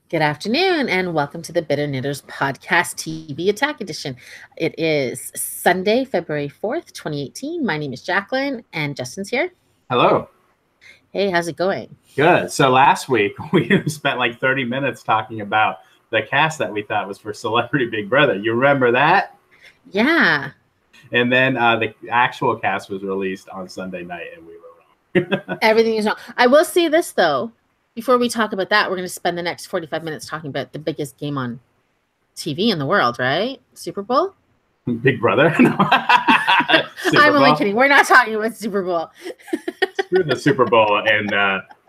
Good afternoon, and welcome to the Bitter Knitters Podcast TV Attack Edition. It is Sunday, February 4th, 2018. My name is Jacqueline, and Justin's here. Hello. Hey, how's it going? Good. So last week, we spent like 30 minutes talking about the cast that we thought was for Celebrity Big Brother. You remember that? Yeah. And then the actual cast was released on Sunday night, and we were wrong. Everything is wrong. I will say this, though. Before we talk about that, we're going to spend the next 45 minutes talking about the biggest game on TV in the world, right? Super Bowl? Big Brother? I'm only kidding. We're not talking about Super Bowl. Screw the Super Bowl and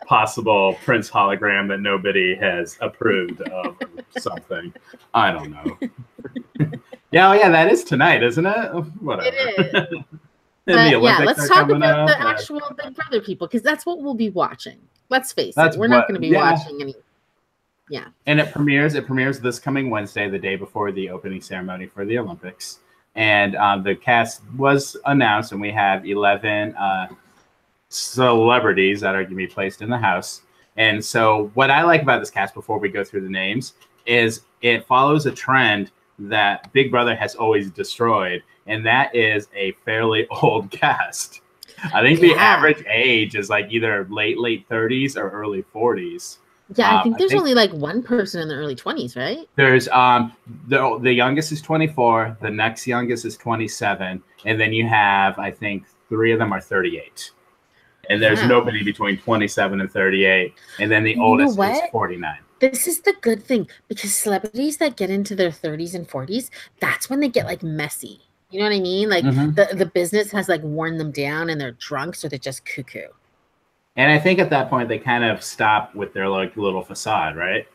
possible Prince hologram that nobody has approved of something. I don't know. Yeah, that is tonight, isn't it? Whatever. It is. But, yeah, let's talk about the actual Big Brother people, because that's what we'll be watching. Let's face it, we're not going to be watching any. Yeah. And it premieres this coming Wednesday, the day before the opening ceremony for the Olympics. And the cast was announced, and we have 11 celebrities that are going to be placed in the house. And so what I like about this cast, before we go through the names, is it follows a trend that Big Brother has always destroyed, and that is a fairly old cast. I think the average age is like either late 30s or early 40s. Yeah, I think there's only like one person in the early 20s, right? There's the youngest is 24, the next youngest is 27, and then you have, I think, 3 of them are 38. And there's nobody between 27 and 38, and then the oldest is 49. This is the good thing, because celebrities that get into their 30s and 40s, that's when they get like messy. You know what I mean? Like the business has like worn them down, and they're drunk, so they're just cuckoo. And I think at that point they kind of stop with their like little facade, right?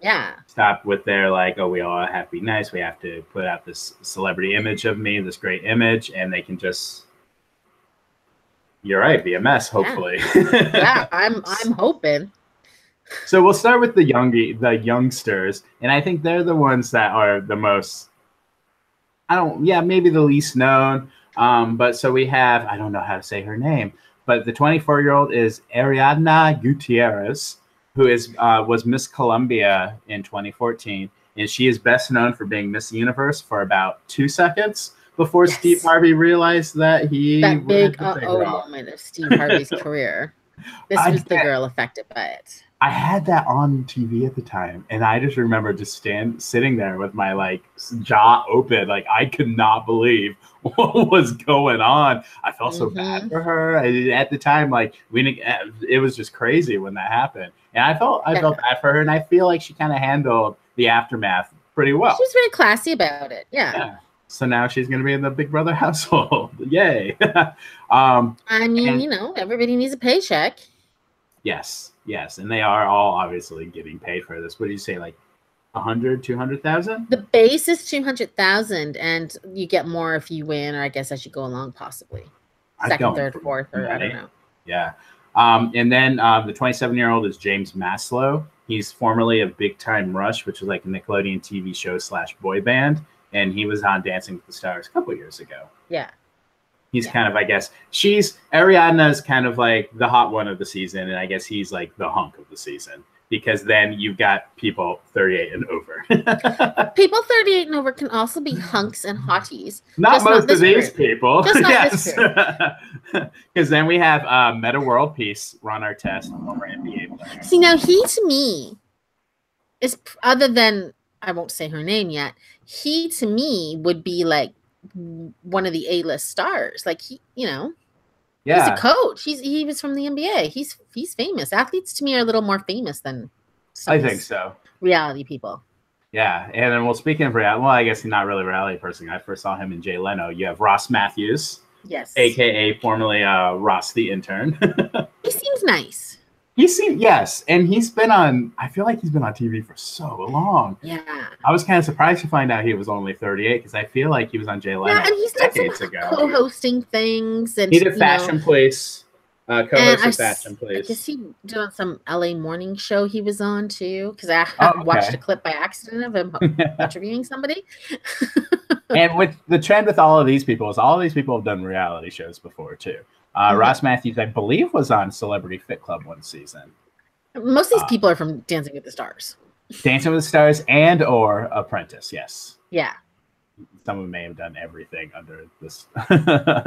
Yeah. Stop with their like, oh, we all have to be nice. We have to put out this celebrity image of me, this great image, and they can just, you're right, be a mess. Hopefully. Yeah, I'm hoping. So we'll start with the youngsters, and I think they're the ones that are the most. Maybe the least known. But so we have, I don't know how to say her name, but the 24-year-old is Ariadna Gutierrez, who was Miss Colombia in 2014, and she is best known for being Miss Universe for about 2 seconds before Steve Harvey realized that that big moment of Steve Harvey's career. This was the girl affected by it. I had that on TV at the time, and I just remember just sitting there with my like jaw open, like I could not believe what was going on. I felt so bad for her at the time. Like it was just crazy when that happened, and I felt bad for her, and I feel like she kind of handled the aftermath pretty well. She was very classy about it. Yeah. So now she's going to be in the Big Brother household. Yay! I mean, everybody needs a paycheck. Yes, and they are all obviously getting paid for this. What did you say, like 100, 200,000? The base is 200,000, and you get more if you win, or I guess as you go along, possibly second, third, fourth, or I don't know. Yeah, and then the 27-year-old is James Maslow. He's formerly of Big Time Rush, which is like a Nickelodeon TV show / boy band, and he was on Dancing with the Stars a couple years ago. Yeah. He's kind of, I guess, Ariadna is kind of like the hot one of the season, and I guess he's like the hunk of the season, because then you've got people 38 and over. People 38 and over can also be hunks and hotties. Not most of these people. Yes. Because then we have Meta World Peace, Ron Artest, former NBA player. See, now he to me is, other than, I won't say her name yet, he to me would be like one of the A-list stars. Like he's a coach. He was from the NBA. He's famous. Athletes to me are a little more famous than I think so. Reality people. Yeah, and then speaking of reality, well, I guess he's not really a reality person. I first saw him in Jay Leno. You have Ross Matthews, aka formerly Ross the intern. He seems nice. Yes, and he's been on. I feel like he's been on TV for so long. Yeah, I was kind of surprised to find out he was only 38, because I feel like he was on Jay Leno and he's decades ago, co-hosting things. And he did Fashion Police, co-hosted Fashion Police. I guess he did on some LA morning show he was on too, because I watched a clip by accident of him interviewing somebody. And with the trend with all of these people is all of these people have done reality shows before too. Ross Matthews, I believe, was on Celebrity Fit Club one season. Most of these people are from Dancing with the Stars. Dancing with the Stars and or Apprentice. Yes. Yeah. Someone may have done everything under this Yes.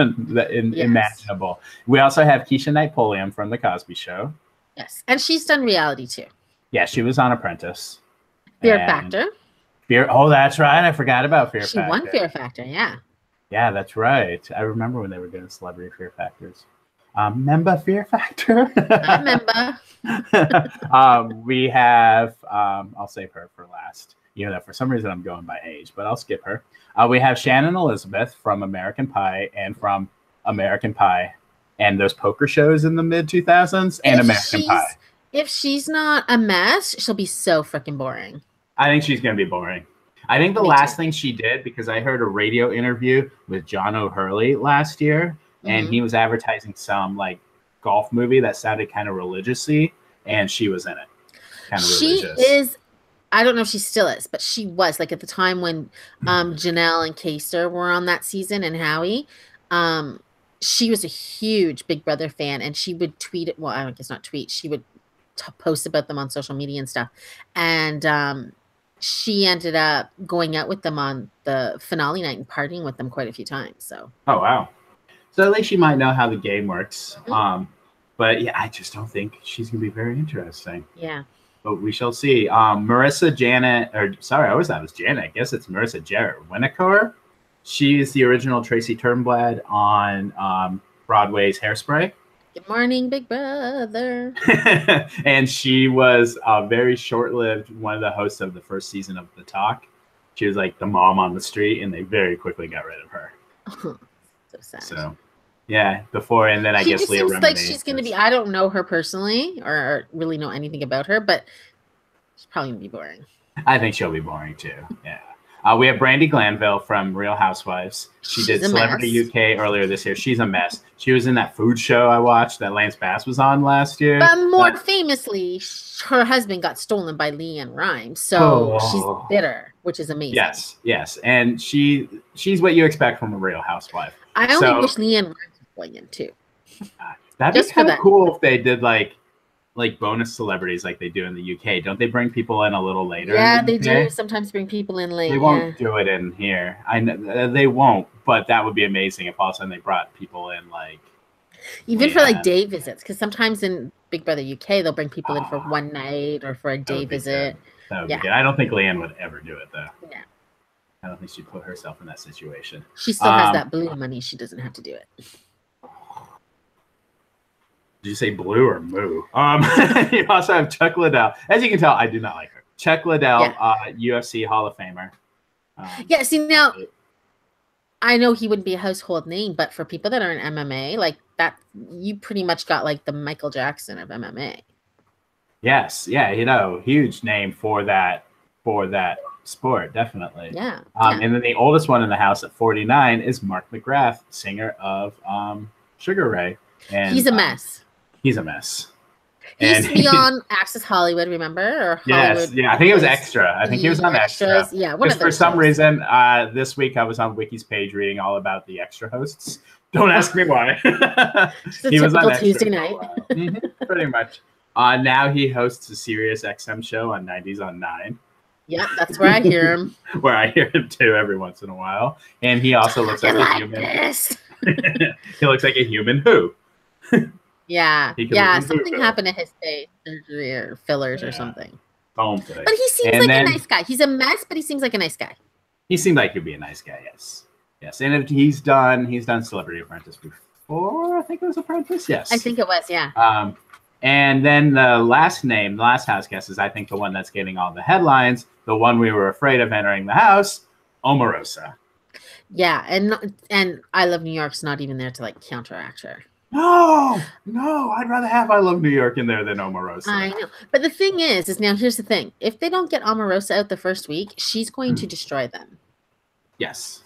imaginable. We also have Keisha Knight Pulliam from The Cosby Show. Yes. And she's done reality too. Yeah, she was on Apprentice. Fear Factor. Oh, that's right. I forgot about Fear Factor. She won Fear Factor, yeah. Yeah, that's right. I remember when they were doing Celebrity Fear Factors. Remember Fear Factor? I remember. We have, I'll save her for last. You know, for some reason I'm going by age, but I'll skip her. We have Shannon Elizabeth from American Pie and from American Pie and those poker shows in the mid 2000s and American Pie. If she's not a mess, she'll be so freaking boring. I think she's going to be boring. I think the last thing she did, because I heard a radio interview with John O'Hurley last year, and he was advertising some like golf movie that sounded kind of religiously, and she was in it. Kind of religious. She is. I don't know if she still is, but she was like at the time when Janelle and Kaster were on that season and Howie. She was a huge Big Brother fan, and she would tweet it. Well, I guess not tweet. She would post about them on social media and stuff. And she ended up going out with them on the finale night and partying with them quite a few times. So. Oh wow! So at least she might know how the game works. But yeah, I just don't think she's gonna be very interesting. Yeah. But we shall see. Marissa Janet, or sorry, I always thought it was Janet. I guess it's Marissa Jarrett Winokur. She's the original Tracy Turnblad on Broadway's Hairspray. Good morning, Big Brother. And she was very short-lived, one of the hosts of the first season of The Talk. She was like the mom on the street, and they very quickly got rid of her. So sad. So, yeah, before, and then I guess Leah Remini. Seems like she's going to be, I don't know her personally or really know anything about her, but she's probably going to be boring. I think she'll be boring too, yeah. We have Brandy Glanville from Real Housewives. She's did Celebrity UK earlier this year. She's a mess. She was in that food show I watched that Lance Bass was on last year. But more famously, her husband got stolen by LeAnn Rimes, so she's bitter, which is amazing. Yes, and she's what you expect from a Real Housewife. I only wish LeAnn Rimes was going in too. That'd be kind of cool if they did like bonus celebrities like they do in the UK. Don't they bring people in a little later? Yeah, they do sometimes bring people in late. They won't do it in here. I know they won't, but that would be amazing if all of a sudden they brought people in like even for like day visits, because sometimes in Big Brother UK they'll bring people in for one night or for a day visit. That would be good. I don't think LeAnn would ever do it though. Yeah. I don't think she'd put herself in that situation. She still has that blue money. She doesn't have to do it. Did you say blue or moo? You also have Chuck Liddell. As you can tell, I do not like her. Chuck Liddell, UFC Hall of Famer. Yeah, see now, I know he wouldn't be a household name, but for people that are in MMA, like that, you pretty much got like the Michael Jackson of MMA. Yes, yeah, huge name for that sport, definitely. Yeah. And then the oldest one in the house at 49 is Mark McGrath, singer of Sugar Ray. And he's a mess. He's a mess. He used to be on Access Hollywood, remember? Or Hollywood. Yes, I think it was Extra. I think he was on Extra. Yeah, for some reason, this week I was on Wiki's page reading all about the Extra hosts. Don't ask me why. He was on Tuesday night. Pretty much. Now he hosts a Sirius XM show on 90s on 9. Yeah, that's where I hear him. Where I hear him too every once in a while. And he also looks like a human. He looks like a human who. Yeah, something happened to his face, surgery or fillers or something. But he seems like a nice guy. He's a mess, but he seems like a nice guy. He seemed like he'd be a nice guy, yes. And if he's done Celebrity Apprentice before. I think it was Apprentice, yes. I think it was, yeah. And then the last house guest is I think the one that's getting all the headlines, the one we were afraid of entering the house, Omarosa. Yeah, and I Love New York's not even there to like counteract her. No, I'd rather have I Love New York in there than Omarosa. I know. But the thing is now here's the thing. If they don't get Omarosa out the first week, she's going to destroy them. Yes.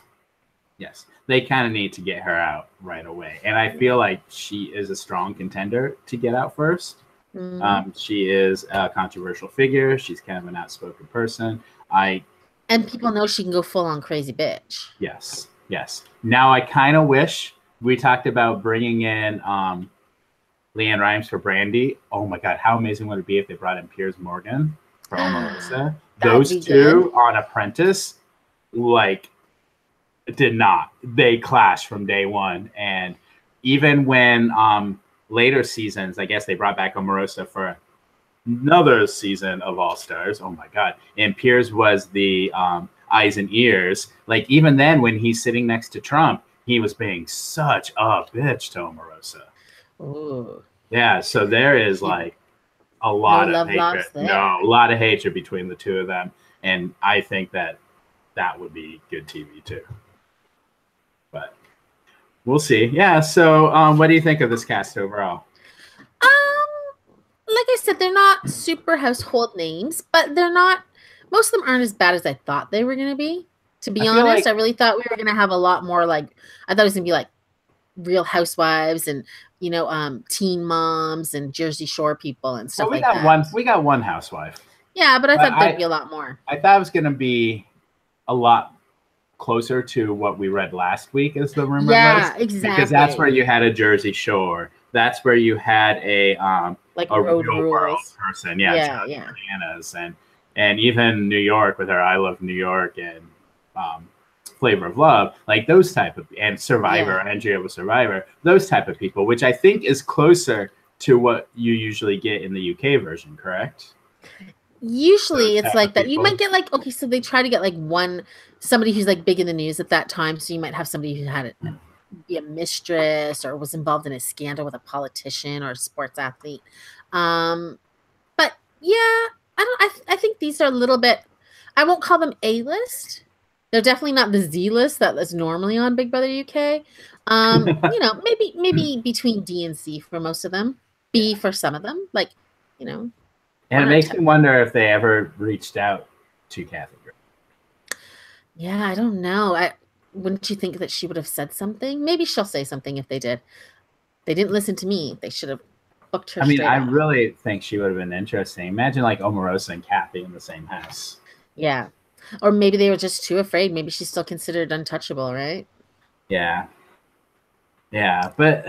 They kind of need to get her out right away. And I feel like she is a strong contender to get out first. Mm-hmm. She is a controversial figure. She's kind of an outspoken person. And people know she can go full on crazy bitch. Yes. Now I kind of wish we talked about bringing in LeAnn Rimes for Brandy. Oh my God, how amazing would it be if they brought in Piers Morgan? for Omarosa. That'd Those be two good. on Apprentice, like, did not. They clashed from day one. And even when later seasons, I guess they brought back Omarosa for another season of All Stars. Oh my God. And Piers was the eyes and ears. Like, even then, when he's sitting next to Trump, he was being such a bitch to Omarosa. Ooh. Yeah. So there is like a No lot of love hatred. lost No, there. a lot of hatred between the two of them. And I think that that would be good TV too. But we'll see. Yeah. So, what do you think of this cast overall? Like I said, they're not super household names, but they're not. Most of them aren't as bad as I thought they were going to be. To I be feel honest, I like, really thought we were going to have a lot more. Like I thought it was going to be like Real Housewives and Teen Moms and Jersey Shore people and well, stuff like that. we got one housewife. Yeah, but I But thought there'd be a lot more. I thought it was going to be a lot closer to what we read last week as the rumor Yeah, list, because that's where exactly. you had a Jersey Shore. That's where you had Like a Road real world Rules. person. Yeah, Yeah, Johnny yeah, Bananas, and even New York with her I Love New York and um, Flavor of Love, like those type of, and Survivor, yeah. Andrea was Survivor, those type of people, which I think is closer to what you usually get in the UK version, correct? Usually Those it's type like of that. You people. might get like, okay, so they try to get like somebody who's like big in the news at that time. So you might have somebody who had be a mistress or was involved in a scandal with a politician or a sports athlete. But yeah, I think these are a little bit, I won't call them A-list. They're definitely not the Z list that is normally on Big Brother UK. Maybe between D and C for most of them. B Yeah. for some of them. Like, And it one out of makes 10. me wonder if they ever reached out to Kathy Griffin. Yeah, I don't know. Wouldn't you think that she would have said something? Maybe she'll say something if they did. They didn't listen to me. They should have booked her I mean, straight I off. really think she would have been interesting. Imagine like Omarosa and Kathy in the same house. Yeah. Or maybe they were just too afraid. Maybe she's still considered untouchable, right? Yeah, yeah, but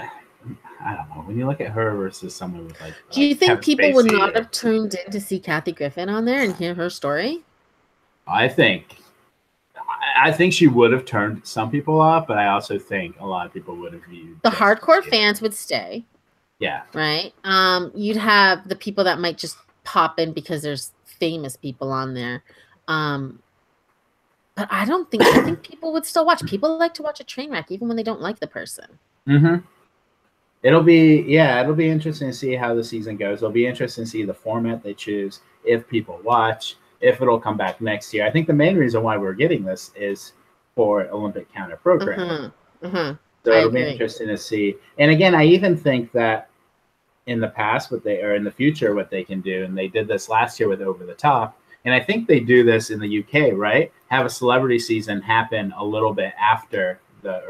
I don't know. When you look at her versus someone with Do you think Kevin people would Spacey, not have tuned in to see Kathy Griffin on there and hear her story? I think I think she would have turned some people off, but I also think a lot of people would have viewed The just hardcore as fans would stay, yeah. right? You'd have the people that might just pop in because there's famous people on there. But I think people would still watch. People like to watch a train wreck even when they don't like the person. Mm-hmm. It'll be interesting to see how the season goes. It'll be interesting to see the format they choose, if people watch, if it'll come back next year. I think the main reason why we're getting this is for Olympic counter programming. So I it'll be agree. interesting to see. And again, I even think that in the past, in the future, what they can do, and they did this last year with Over the Top, and I think they do this in the UK, right? Have a celebrity season happen a little bit after the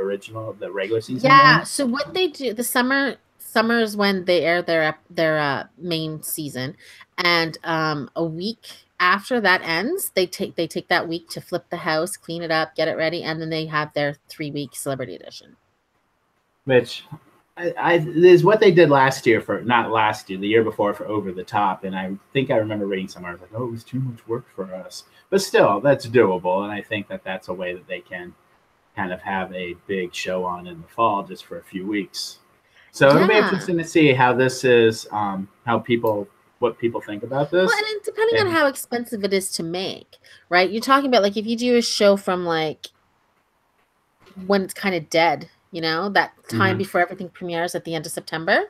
regular season Yeah. ends. So what they do, the summer is when they air their main season, and a week after that ends, they take that week to flip the house, clean it up, get it ready, and then they have their 3 week celebrity edition. Which is what they did last year for not last year, the year before for Over the Top, and I think I remember reading somewhere I was like, oh, it was too much work for us, but still, that's doable, and I think that that's a way that they can kind of have a big show on in the fall just for a few weeks. So it'll be Yeah. interesting to see how this is, what people think about Well, this, and then depending on and how expensive it is to make, right? You're talking about like if you do a show from like when it's kind of dead, that time mm-hmm. before everything premieres at the end of September.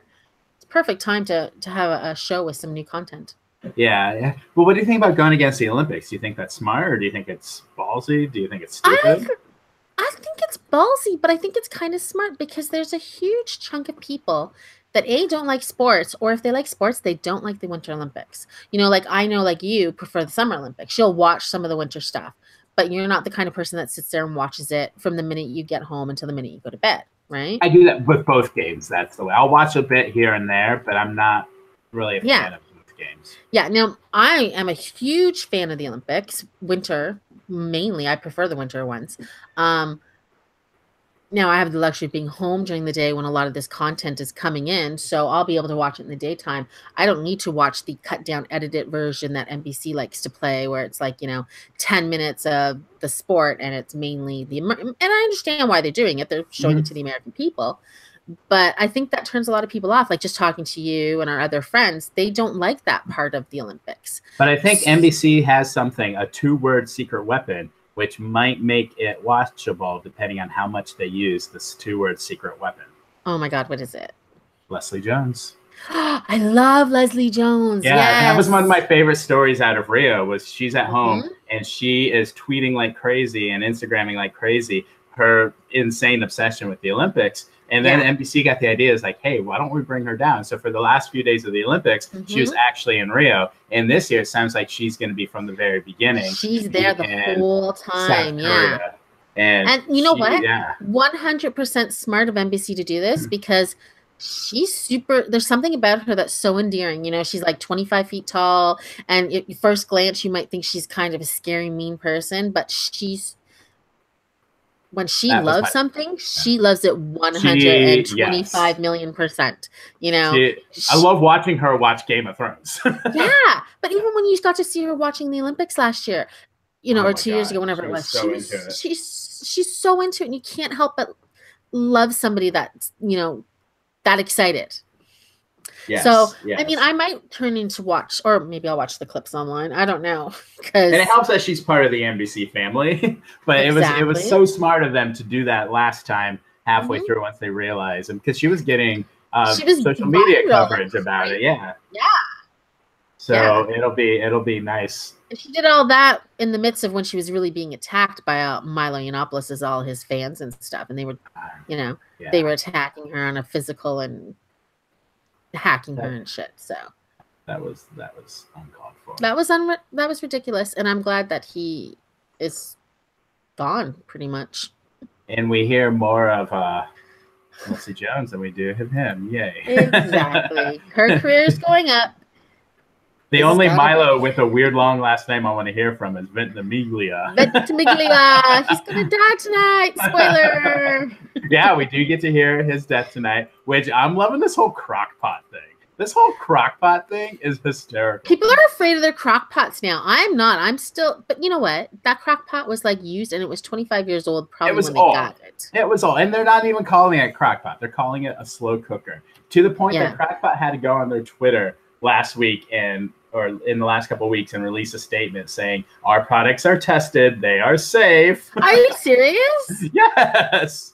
It's perfect time to have a show with some new content. yeah. Well, what do you think about going against the Olympics? Do you think that's smart, or do you think it's ballsy? Do you think it's I stupid? I think it's ballsy, but I think it's kind of smart because there's a huge chunk of people that don't like sports, or if they like sports, they don't like the Winter Olympics. Like I know, like you prefer the Summer Olympics. You'll watch some of the winter stuff, but you're not the kind of person that sits there and watches it from the minute you get home until the minute you go to bed, right? I do that with both games. That's the way. I'll watch a bit here and there, but I'm not really a Yeah. fan of both games. Yeah. Now, I am a huge fan of the Olympics, winter mainly. I prefer the winter ones. Now I have the luxury of being home during the day when a lot of this content is coming in, so I'll be able to watch it in the daytime. I don't need to watch the cut down, edited version that NBC likes to play, where it's like, 10 minutes of the sport and it's mainly and I understand why they're doing it. They're showing it to the American people. But I think that turns a lot of people off. Like just talking to you and our other friends, they don't like that part of the Olympics. But I think NBC has something, a 2-word secret weapon, which might make it watchable depending on how much they use this 2-word secret weapon. Oh my God, what is it? Leslie Jones. I love Leslie Jones. Yeah, yes. That was one of my favorite stories out of Rio. Was she's at home and she is tweeting like crazy and Instagramming like crazy her insane obsession with the Olympics. And then NBC got the idea, is like, hey, why don't we bring her down? So for the last few days of the Olympics, she was actually in Rio. And this year, it sounds like she's going to be from the very beginning. She's there the whole time. Yeah. And you know what? 100% smart of NBC to do this because she's there's something about her that's so endearing. She's like 25 feet tall. And at first glance, you might think she's kind of a scary, mean person, but when she loves something, she loves it 125 million %. I love watching her watch Game of Thrones. Yeah, but even when you got to see her watching the Olympics last year, or 2 years ago, whenever it was, she's so into it, and you can't help but love somebody that's that excited. Yes, so I mean, I might turn into watch, or maybe I'll watch the clips online. I don't know, and it helps that she's part of the NBC family. But it was so smart of them to do that last time, halfway through, once they realized, and because she was getting social media coverage about it. Yeah. So it'll be nice. And she did all that in the midst of when she was really being attacked by Milo Yiannopoulos, as all his fans and stuff, and they were, they were attacking her on a physical and hacking her and shit. So that was uncalled for. That was ridiculous, and I'm glad that he is gone, pretty much. And we hear more of Leslie Jones than we do of him. Yay! Exactly. Her career is going up. The only Milo with a weird long last name I want to hear from is Ventimiglia. Ventimiglia. He's gonna die tonight. Spoiler. Yeah, we do get to hear his death tonight, which I'm loving this whole crockpot thing. This whole crockpot thing is hysterical. People are afraid of their crockpots now. I'm not. I'm still. But you know what? That crockpot was like used, and it was 25 years old probably when they got it. It was old. And they're not even calling it a crockpot. They're calling it a slow cooker. To the point that Crockpot had to go on their Twitter last week or in the last couple of weeks and release a statement saying our products are tested, they are safe. Are you serious? Yes.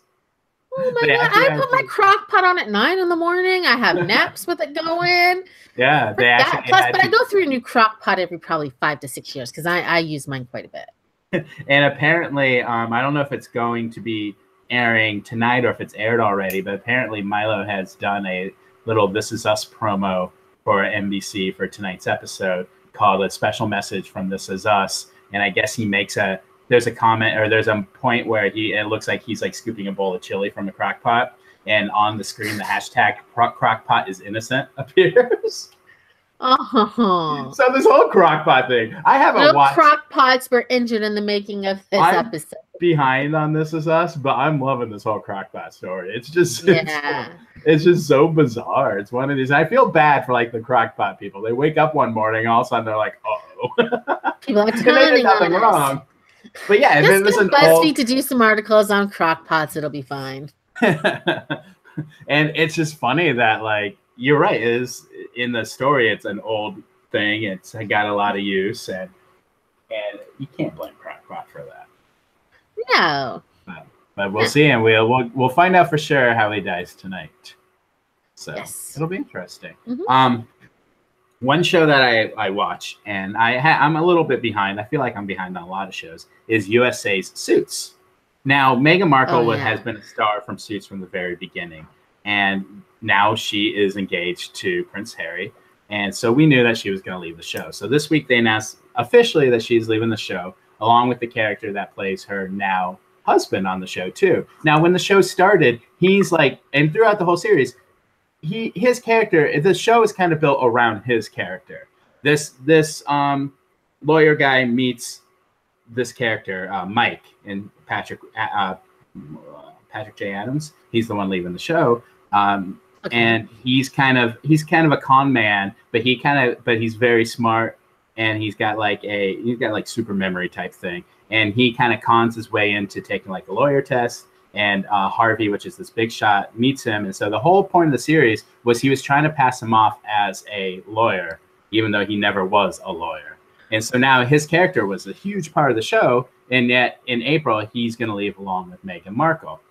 Oh my God! I put my crock pot on at 9 in the morning. I have naps with it going. Yeah, but I go through a new crock pot every probably 5 to 6 years because I use mine quite a bit. And apparently, I don't know if it's going to be airing tonight or if it's aired already, but apparently Milo has done a little "This Is Us" promo for NBC for tonight's episode called "A Special Message from This Is Us," and I guess he makes there's a comment or there's a point where it looks like he's like scooping a bowl of chili from a crock pot, and on the screen the hashtag "crockpot is innocent" appears. Oh. So this whole crockpot thing, I haven't watched. Crockpots were injured in the making of this episode. Behind on This Is Us, but I'm loving this whole crockpot story. It's just it's just so bizarre. It's one of these. I feel bad for like the crockpot people. They wake up one morning, all of a sudden they're like, "Oh, people are they did nothing wrong." But yeah, just get BuzzFeed to do some articles on crockpots. It'll be fine. And it's just funny that like you're right. It is in the story. It's an old thing. It's got a lot of use, and you can't blame crockpot for that. No. But we'll see, and we'll find out for sure how he dies tonight. So it'll be interesting. Mm-hmm. One show that I watch, and I'm a little bit behind. I feel like I'm behind on a lot of shows. Is USA's Suits. Now, Meghan Markle has been a star from Suits from the very beginning, and now she is engaged to Prince Harry, and so we knew that she was going to leave the show. So this week they announced officially that she's leaving the show, along with the character that plays her now husband on the show too. Now, when the show started, he's like, and throughout the whole series, his character, the show is kind of built around his character. This lawyer guy meets this character, Mike, and Patrick Patrick J. Adams. He's the one leaving the show. Okay. And he's kind of a con man, but he's very smart, and he's got like super memory type thing, and he kind of cons his way into taking like a lawyer test. And Harvey, which is this big shot, meets him, and so the whole point of the series was he was trying to pass him off as a lawyer, even though he never was a lawyer. And so now his character was a huge part of the show, and yet in April he's going to leave along with Meghan Markle.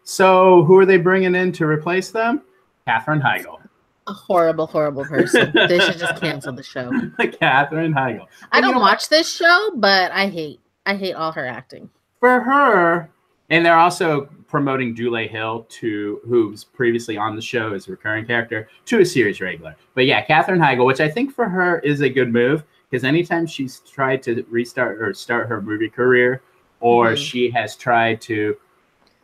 So who are they bringing in to replace them? Katherine Heigl. A horrible, horrible person. They should just cancel the show. Katherine Heigl. I don't watch this show, but I hate all her acting. For her, and they're also promoting Dule Hill, who's previously on the show as a recurring character, to a series regular. But yeah, Katherine Heigl, which I think for her is a good move, because anytime she's tried to restart or start her movie career, or she has tried to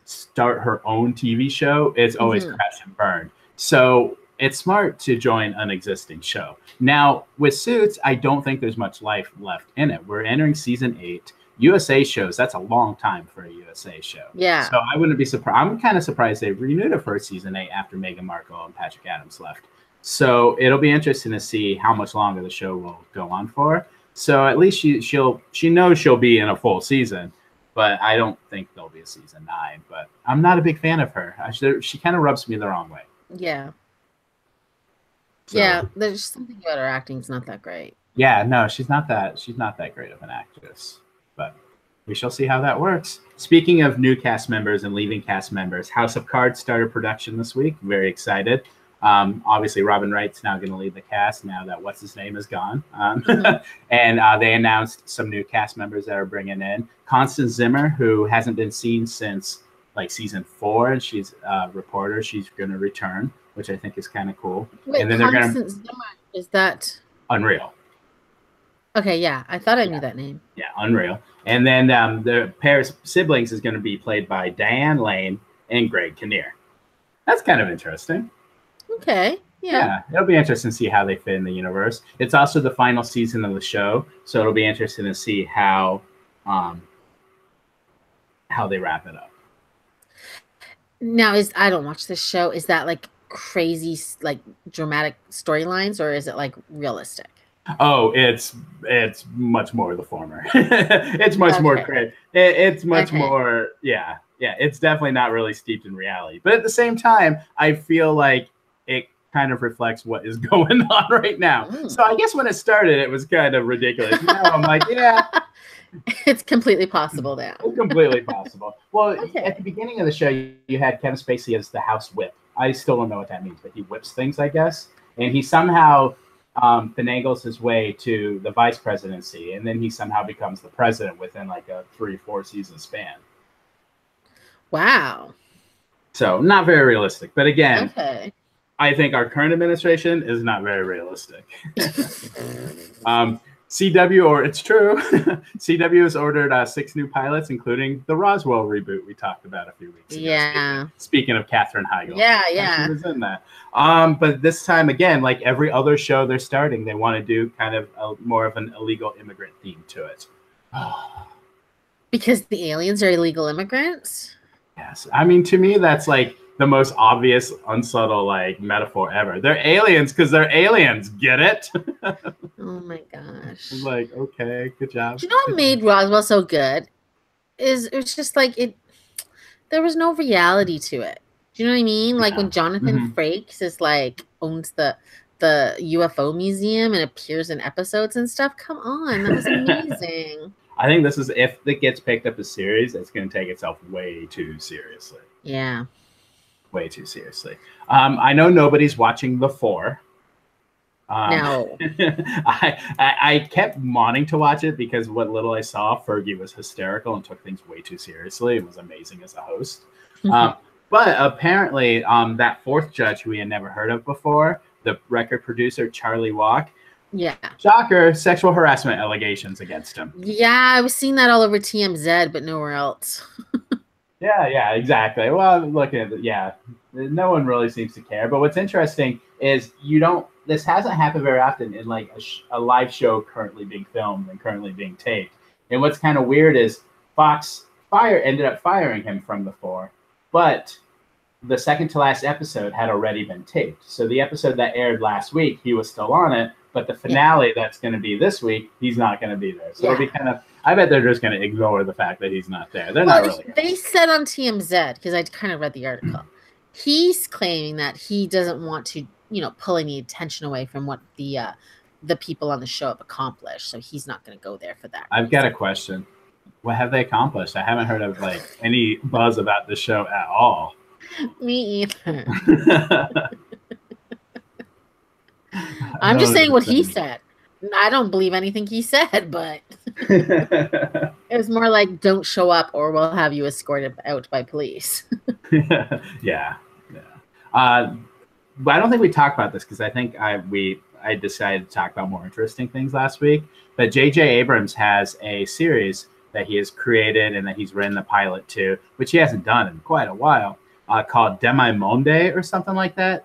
start her own TV show, it's always crashed and burned. So it's smart to join an existing show. Now, with Suits, I don't think there's much life left in it. We're entering season 8. USA shows, that's a long time for a USA show. Yeah. So I wouldn't be surprised. I'm kind of surprised they renewed it for season 8 after Meghan Markle and Patrick Adams left. So it'll be interesting to see how much longer the show will go on for. So at least she knows she'll be in a full season, but I don't think there'll be a season 9. But I'm not a big fan of her. She kind of rubs me the wrong way. Yeah. So, yeah, there's something about her acting's not that great. Yeah, no, she's not that great of an actress. But we shall see how that works. Speaking of new cast members and leaving cast members, House of Cards started production this week. Very excited. Obviously, Robin Wright's now going to lead the cast now that what's-his-name is gone. And they announced some new cast members that are bringing in. Constance Zimmer, who hasn't been seen since like season 4, and she's a reporter. She's going to return, which I think is kind of cool. Wait, and then Constance Zimmer, is that Unreal? Okay, yeah, I thought I knew that name. Yeah, Unreal. And then the pair of siblings is going to be played by Diane Lane and Greg Kinnear. That's kind of interesting. Okay, yeah. It'll be interesting to see how they fit in the universe. It's also the final season of the show, so it'll be interesting to see how they wrap it up. Now, I don't watch this show. Is that like crazy, like dramatic storylines, or is it like realistic? Oh, it's much more the former. It's much more crazy. It's much more, yeah. It's definitely not really steeped in reality. But at the same time, I feel like it kind of reflects what is going on right now. So I guess when it started, it was kind of ridiculous. Now I'm like, yeah. It's completely possible now. It's completely possible. Well, at the beginning of the show, you had Kevin Spacey as the house whip. I still don't know what that means, but he whips things, I guess. And he somehow finagles his way to the vice presidency, and then he somehow becomes the president within like a 3-4 season span. Wow. So not very realistic, but again, I think our current administration is not very realistic. CW, or it's true, CW has ordered 6 new pilots, including the Roswell reboot we talked about a few weeks ago. Yeah. Speaking of Katherine Heigl. Yeah. She was in that. But this time, again, like every other show they're starting, they want to do kind of more of an illegal immigrant theme to it. Because the aliens are illegal immigrants? Yes. I mean, to me, that's like the most obvious, unsubtle, like metaphor ever. They're aliens because they're aliens. Get it? Oh my gosh. I'm like, okay, good job. Do you know what made Roswell so good? It was just like there was no reality to it. Do you know what I mean? Like when Jonathan Frakes is like owns the UFO museum and appears in episodes and stuff. Come on, that was amazing. I think this is, if it gets picked up as series, it's going to take itself way too seriously. Yeah. Way too seriously. I know nobody's watching The 4. No. I kept wanting to watch it because what little I saw, Fergie was hysterical and took things way too seriously. It was amazing as a host. But apparently that 4th judge who we had never heard of before, the record producer, Charlie Walk, shocker, sexual harassment allegations against him. Yeah, I was seeing that all over TMZ, but nowhere else. Yeah, exactly. Well, looking at it, no one really seems to care. But what's interesting is this hasn't happened very often in like a live show currently being filmed and currently being taped. And what's kind of weird is Fox ended up firing him from The 4. but the second to last episode had already been taped. So the episode that aired last week, he was still on it, but the finale that's going to be this week, he's not going to be there. So it'll be kind of, I bet they're just going to ignore the fact that he's not there. They're not really. They said on TMZ, because I kind of read the article, he's claiming that he doesn't want to, pull any attention away from what the people on the show have accomplished. So he's not going to go there for that. I've got a question. What have they accomplished? I haven't heard of any buzz about the show at all. Me either. I'm just saying what he said. I don't believe anything he said, but it was more like, don't show up or we'll have you escorted out by police. Yeah. But I don't think we talked about this because I think I decided to talk about more interesting things last week. But J.J. Abrams has a series that he has created and that he's written the pilot to, which he hasn't done in quite a while, called Demi-Monde or something like that.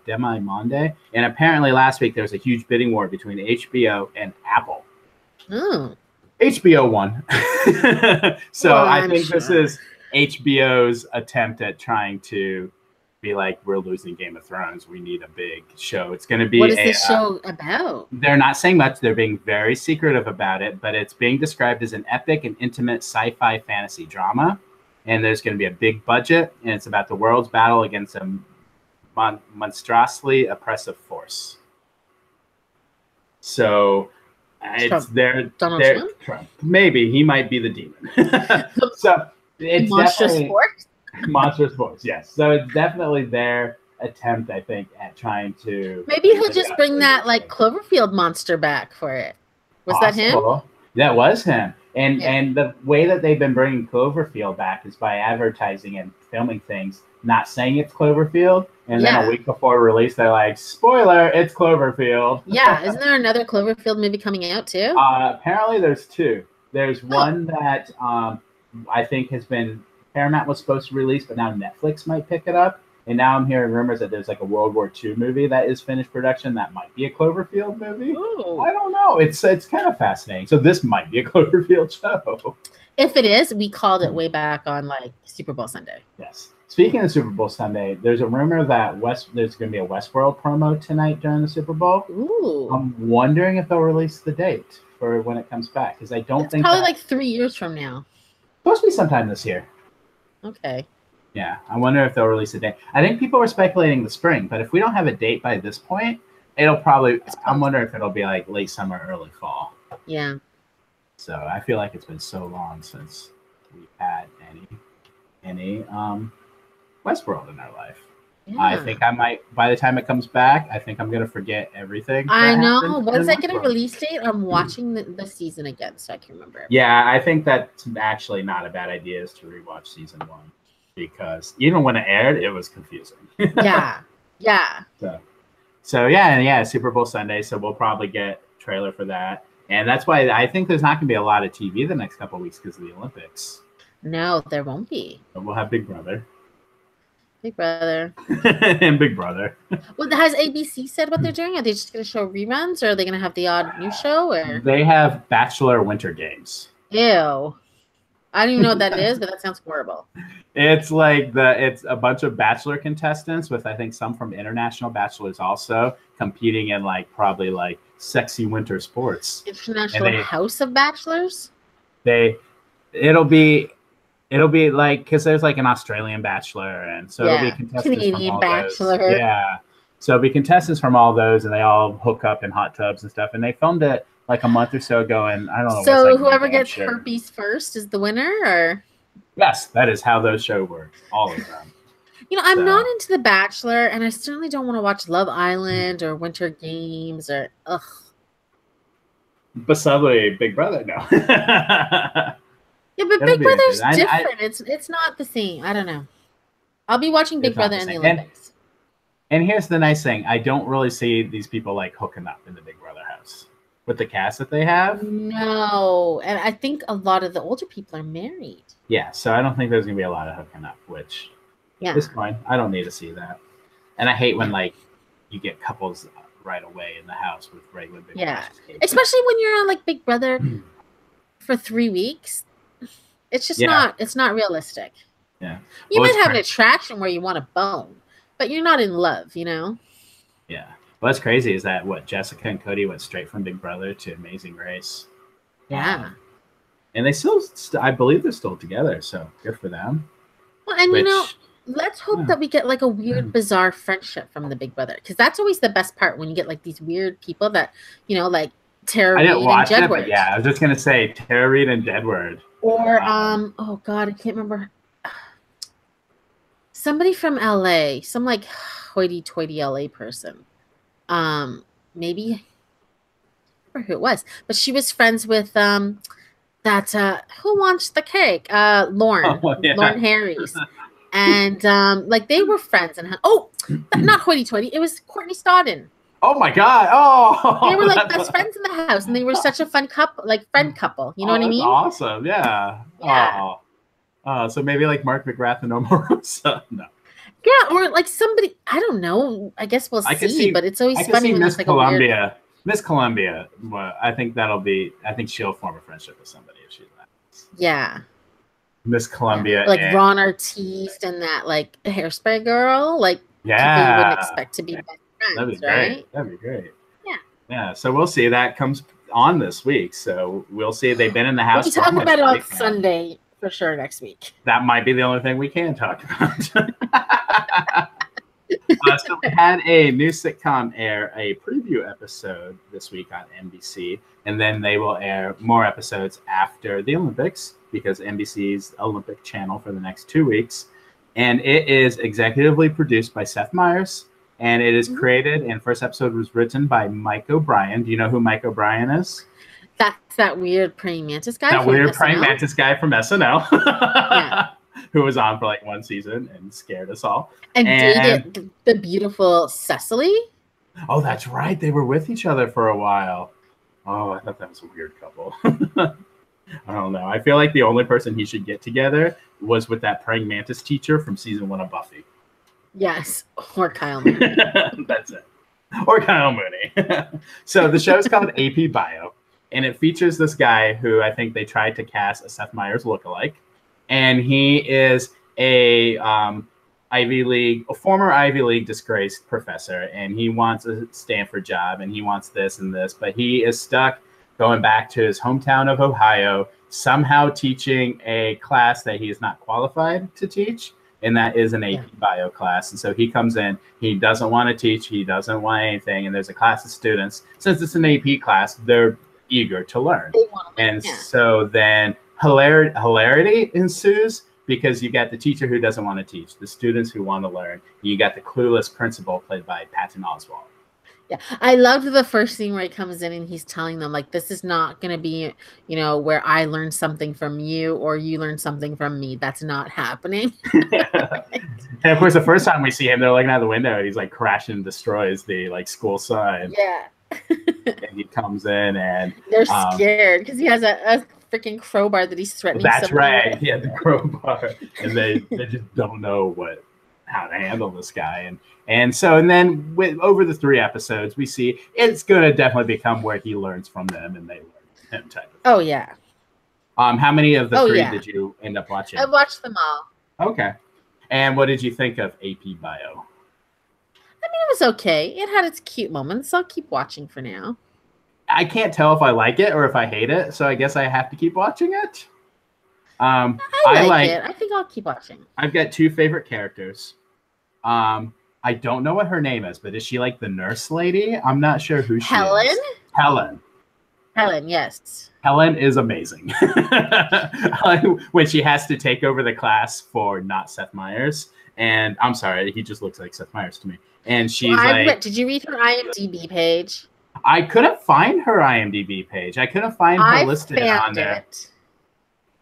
Demi-Monde. And apparently last week there was a huge bidding war between HBO and Apple. HBO won. So I think this is HBO's attempt at trying to be like, we're losing Game of Thrones. We need a big show. It's going to be what is this show about? They're not saying much. They're being very secretive about it, but it's being described as an epic and intimate sci-fi fantasy drama. And there's going to be a big budget, and it's about the world's battle against a monstrously oppressive force. So it's Donald Trump. Maybe he might be the demon. So it's monstrous force. Monstrous force, yes. So it's definitely their attempt, I think, at trying to. Maybe he'll just bring that Cloverfield monster back for it. Was that him? That was him. And the way that they've been bringing Cloverfield back is by advertising and filming things, not saying it's Cloverfield, and then a week before release, they're like, spoiler, it's Cloverfield. Yeah, isn't there another Cloverfield movie coming out too? Apparently there's two. There's one that I think has been, Paramount was supposed to release, but now Netflix might pick it up. And now I'm hearing rumors that there's a World War II movie that is finished production that might be a Cloverfield movie. Ooh. I don't know. It's kind of fascinating. So this might be a Cloverfield show. If it is, we called it way back on Super Bowl Sunday. Yes. Speaking of Super Bowl Sunday, there's a rumor that there's going to be a Westworld promo tonight during the Super Bowl. Ooh. I'm wondering if they'll release the date for when it comes back, because I don't think probably 3 years from now. Supposed to be sometime this year. Okay. Yeah, I wonder if they'll release a date. I think people were speculating the spring, but if we don't have a date by this point, it'll probably. I'm wondering if it'll be late summer, early fall. Yeah. So I feel like it's been so long since we've had any Westworld in our life. Yeah. I think I might. By the time it comes back, I think I'm gonna forget everything. I know. When is I get a release date? I'm watching the season again, so I can remember. Yeah, I think that's actually not a bad idea. Is to rewatch season 1. Because even when it aired, it was confusing. Yeah. So yeah, Super Bowl Sunday. So we'll probably get a trailer for that, and that's why I think there's not going to be a lot of TV the next couple of weeks because of the Olympics. No, there won't be. But we'll have Big Brother. Big Brother. And Big Brother. Well, has ABC said what they're doing? Are they just going to show reruns, or are they going to have the odd new show? Or they have Bachelor Winter Games. Ew. I don't even know what that is, but that sounds horrible. It's it's a bunch of Bachelor contestants with I think some from International Bachelors also competing in probably sexy winter sports. International House of Bachelors? It'll be because there's an Australian Bachelor, and so it'll be contestants Canadian from all Bachelor. Those. Yeah. So it'll be contestants from all those, and they all hook up in hot tubs and stuff. And they filmed it a month or so ago, and I don't know. So whoever gets herpes first is the winner, or? Yes, that is how those shows work. All of them. I'm not into The Bachelor, and I certainly don't want to watch Love Island or Winter Games or ugh. But suddenly, Big Brother, no. Yeah, but Big Brother's different. It's not the same. I don't know. I'll be watching Big Brother in the Olympics. And here's the nice thing: I don't really see these people hooking up in the Big Brother house with the cast that they have. No, and I think a lot of the older people are married. Yeah, so I don't think there's gonna be a lot of hooking up, which is fine. I don't need to see that. And I hate when you get couples right away in the house with regular Big Brother. Especially when you're on Big Brother for 3 weeks. It's just not realistic. Yeah. You Well, might it's have an attraction where you want to bone, but you're not in love, you know? yeah. What's crazy is that what Jessica and Cody went straight from Big Brother to Amazing Race. Yeah. And they still, I believe they're still together. So good for them. Well, and Which, let's hope yeah. that we get like a weird, bizarre friendship from the Big Brother, because that's always the best part when you get like these weird people that, like Tara I didn't Reid and watch it, but Jedward. yeah, I was just gonna say Tara Reid and Jedward. Or oh god, I can't remember. Somebody from LA, some like hoity-toity LA person. Maybe I remember who it was, but she was friends with that who wants the cake? Lauren. Oh, yeah. Lauren Harris. And like they were friends and not hoity-toity, it was Courtney Stodden. Oh my god! Oh, they were like best friends in the house, and they were such a fun couple, like friend couple. You know what I mean? Awesome, yeah. Yeah. So maybe like Mark McGrath and Omarosa. No. Yeah, or like somebody. I don't know. I guess we'll see. But it's always funny when Miss like Columbia. Miss Columbia. Well, I think she'll form a friendship with somebody if she's that. Yeah. Miss Columbia, like Ron Artest and that like Hairspray girl, like people you wouldn't expect to be best friends. That'd be right? great. That'd be great. Yeah. Yeah. So we'll see. That comes on this week. So we'll see. They've been in the house. We'll be talking about it on Sunday for sure next week. That might be the only thing we can talk about. So we had a new sitcom air a preview episode this week on NBC, and then they will air more episodes after the Olympics because NBC's Olympic channel for the next 2 weeks. And it is executively produced by Seth Meyers, and it is created, and first episode was written by Mike O'Brien. Do you know who Mike O'Brien is? That's that weird praying mantis guy. That weird praying mantis guy from SNL. Yeah. Who was on for like one season and scared us all. And dated the beautiful Cecily. Oh, that's right. They were with each other for a while. Oh, I thought that was a weird couple. I don't know. I feel like the only person he should get together was with that praying mantis teacher from season 1 of Buffy. Yes, or Kyle Mooney. That's it. Or Kyle Mooney. So the show is called AP Bio, and it features this guy who I think they tried to cast a Seth Meyers lookalike. And he is a former Ivy League disgraced professor, and he wants a Stanford job, and he wants this and this, but he is stuck going back to his hometown of Ohio, somehow teaching a class that he is not qualified to teach, and that is an AP Bio class. And so he comes in, he doesn't want to teach, he doesn't want anything, and there's a class of students. Since it's an AP class, they're eager to learn. And so then hilarity ensues because you got the teacher who doesn't want to teach, the students who want to learn. You got the clueless principal played by Patton Oswalt. Yeah, I loved the first scene where he comes in and he's telling them like, this is not going to be, where I learn something from you or you learn something from me. That's not happening. And of course, the first time we see him, they're looking out the window and he's like crashes and destroys the like school sign. Yeah. And he comes in and they're scared because he has a freaking crowbar that he's threatening. That's right. With. Yeah, the crowbar, and they just don't know how to handle this guy, and then over the 3 episodes, we see it's going to definitely become where he learns from them and they learn him type of thing. Oh yeah. How many of the 3 did you end up watching? I watched them all. Okay. And what did you think of AP Bio? I mean, it was okay. It had its cute moments, so I'll keep watching for now. I can't tell if I like it or if I hate it, so I guess I have to keep watching it. I like it. I think I'll keep watching. I've got 2 favorite characters. I don't know what her name is, but is she like the nurse lady? I'm not sure who she is. Helen, yes. Helen is amazing. When she has to take over the class for not Seth Meyers. And I'm sorry, he just looks like Seth Meyers to me. And she's did you read her IMDb page? I couldn't find her IMDb page. I couldn't find her listed on there.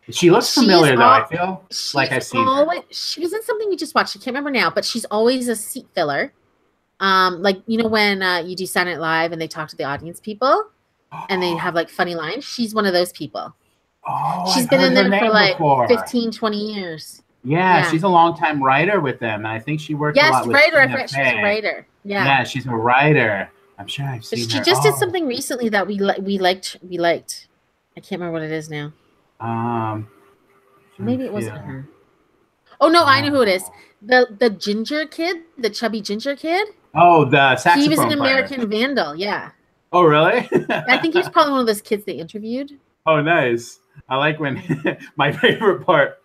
She looks familiar, though. I feel like I've seen her. She was in something we just watched. I can't remember now, but she's always a seat filler. Like, when you do Saturday Night Live and they talk to the audience people and they have like funny lines. She's one of those people. Oh, she's been in there for like 15, 20 years. Yeah, she's a longtime writer with them. And I think she worked a lot with she's a writer. Yeah, she's a writer. I'm sure I've seen her. She just did something recently that we liked. I can't remember what it is now. Maybe it wasn't her. Oh no, I know who it is. The ginger kid, the chubby ginger kid. Oh, the saxophone He was an player. American Vandal. Yeah. Oh, really? I think he was probably one of those kids they interviewed. Oh, nice. I like when my favorite part.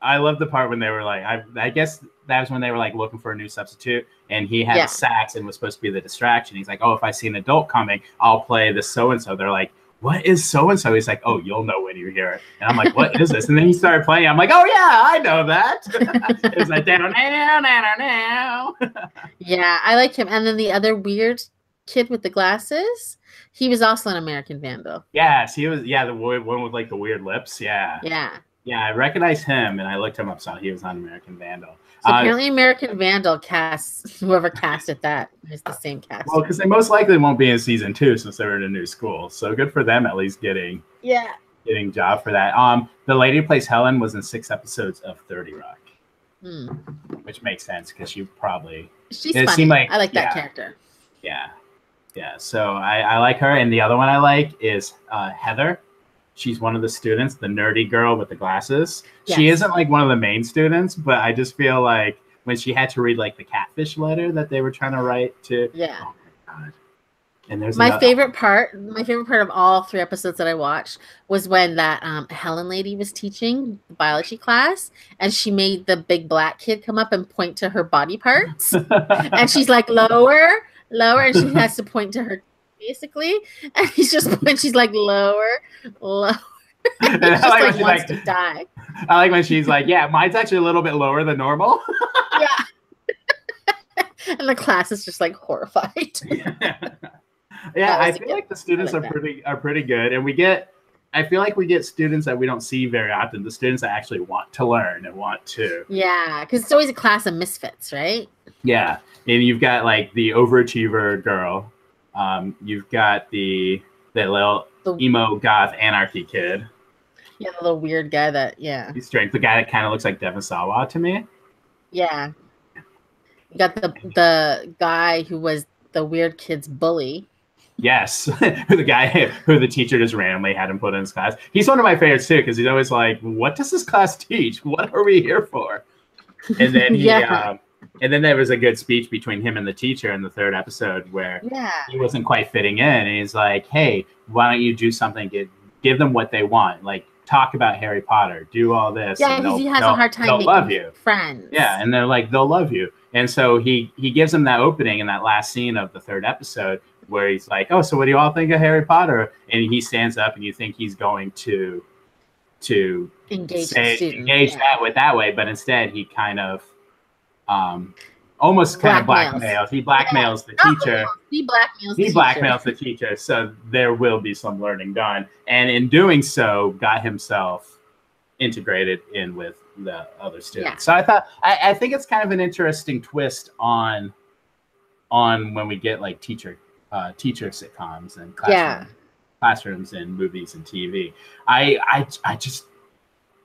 I love the part when they were like, I guess that was when they were like looking for a new substitute, and he had a sax and was supposed to be the distraction. He's like, oh, if I see an adult coming, I'll play the so and so. They're like, what is so and so? He's like, oh, you'll know when you hear it. And I'm like, what is this? And then he started playing. I'm like, oh yeah, I know that. It's like down, down, down, down. Yeah, I like him. And then the other weird kid with the glasses, he was also an American Vandal. Yes, he was. Yeah, the one with like the weird lips. Yeah. Yeah. Yeah, I recognized him, and I looked him up, so he was on American Vandal. So apparently American Vandal casts, whoever casted that is the same cast. Well, because they most likely won't be in season 2 since they're in a new school. So good for them at least getting job for that. The lady who plays Helen was in 6 episodes of 30 Rock. Which makes sense because she's funny. I like that character. Yeah. Yeah. So I like her. And the other one I like is Heather. She's one of the students, the nerdy girl with the glasses. Yes. She isn't like one of the main students, but I just feel like when she had to read like the catfish letter that they were trying to write to. Yeah. Oh my God. And there's my favorite part of all 3 episodes that I watched was when that Helen lady was teaching biology class, and she made the big black kid come up and point to her body parts. And she's like, lower, and she has to point to her basically, and she's like lower. She's like wants to die. I like when she's like, yeah, mine's actually a little bit lower than normal. Yeah. And the class is just like horrified. Yeah, I feel like the students are pretty good, and I feel like we get students that we don't see very often. The students that actually want to learn and want to. Yeah, because it's always a class of misfits, right? Yeah, and you've got like the overachiever girl. You've got the little emo goth anarchy kid. Yeah, the little weird guy he's strange. The guy that kind of looks like Devon Sawa to me. Yeah. You got the guy who was the weird kid's bully. Yes, the guy who the teacher just randomly had him put in his class. He's one of my favorites too, because he's always like, what does this class teach? What are we here for? And then and then there was a good speech between him and the teacher in the 3rd episode where he wasn't quite fitting in. And he's like, hey, why don't you do something? Give them what they want. Like, talk about Harry Potter. Do all this. Yeah, because he has a hard time making love you. Friends. Yeah, and they're like, they'll love you. And so he gives them that opening in that last scene of the 3rd episode where he's like, oh, so what do you all think of Harry Potter? And he stands up and you think he's going to engage that way. But instead, he kind of almost kind of blackmails. He blackmails the teacher. He blackmails the teacher. So there will be some learning done. And in doing so, got himself integrated in with the other students. So I think it's kind of an interesting twist on when we get like teacher sitcoms and classrooms and movies and TV. I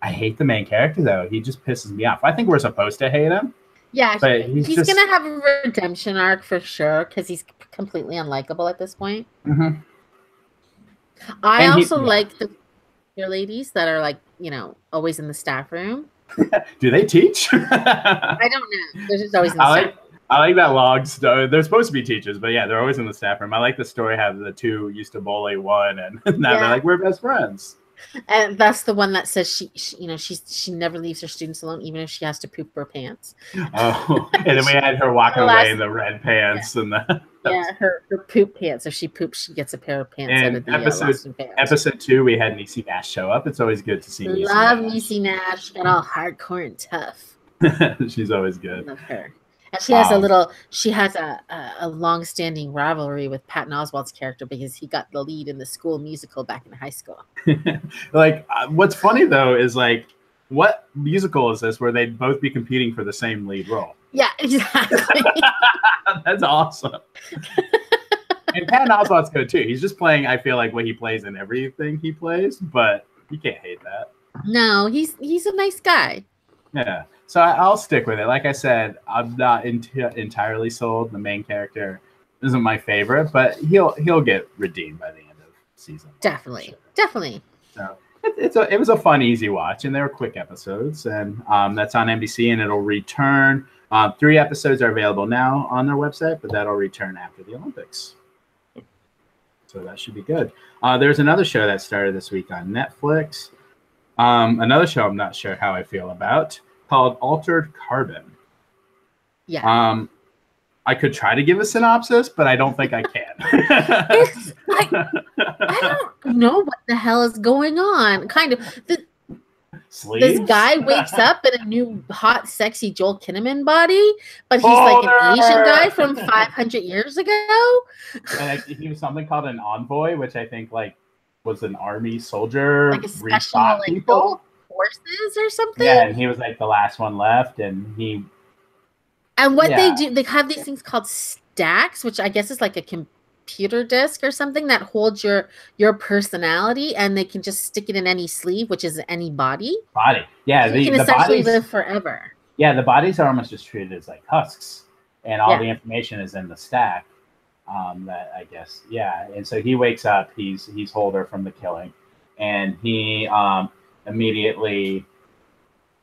hate the main character though. He just pisses me off. I think we're supposed to hate him. Yeah, but he's gonna have a redemption arc for sure because he's completely unlikable at this point. Mm-hmm. I also like the ladies that are like, always in the staff room. Do they teach? I don't know. They're just always in the staff room. I like that log story. They're supposed to be teachers, but yeah, they're always in the staff room. I like the story how the 2 used to bully one, and now they're like, we're best friends. And that's the one that says she never leaves her students alone, even if she has to poop her pants. Oh, and then we had her walking away in the red pants and her poop pants. If she poops, she gets a pair of pants out of the episode 2. We had Niecy Nash show up. It's always good to see. Niecy Nash, got all hardcore and tough. She's always good. I love her. And she has she has a long-standing rivalry with Patton Oswalt's character because he got the lead in the school musical back in high school. Like, what's funny though is like, what musical is this where they'd both be competing for the same lead role? Yeah, exactly. That's awesome. And Patton Oswalt's good too. He's just playing, I feel like, what he plays in everything he plays, but you can't hate that. No, he's a nice guy. Yeah. So I'll stick with it. Like I said, I'm not entirely sold. The main character isn't my favorite, but he'll get redeemed by the end of season. Definitely. So it was a fun, easy watch, and they were quick episodes, and that's on NBC, and it'll return. 3 episodes are available now on their website, but that'll return after the Olympics. So that should be good. There's another show that started this week on Netflix. Another show I'm not sure how I feel about, called Altered Carbon. Yeah. I could try to give a synopsis, but I don't think I can. It's like, I don't know what the hell is going on. Kind of. This guy wakes up in a new hot, sexy Joel Kinnaman body, but he's like an Asian guy from 500 years ago. And he was something called an envoy, which I think like was an army soldier, like a special like people forces or something. Yeah, and he was like the last one left, and he. And what they do, they have these things called stacks, which I guess is like a computer disk or something that holds your personality, and they can just stick it in any sleeve, which is any body. Yeah. So you can essentially live forever. Yeah, the bodies are almost just treated as like husks, and all the information is in the stack. That I guess, yeah. And so he wakes up, he's Holder from the killing, and he immediately.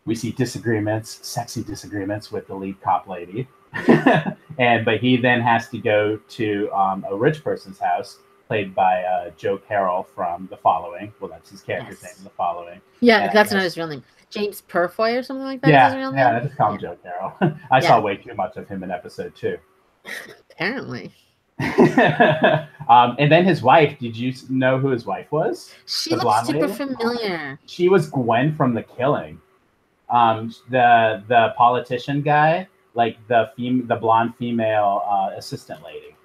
We see sexy disagreements with the lead cop lady. But he then has to go to a rich person's house, played by Joe Carroll from The Following. Well, that's his character's name in The Following. Yeah, that's not his real name. James Purfoy or something like that is his real name? Yeah, I just call him Joe Carroll. I saw way too much of him in episode 2. Apparently. And then his wife, did you know who his wife was? She looks super familiar. She was Gwen from The Killing. The politician guy, like the blonde female assistant lady.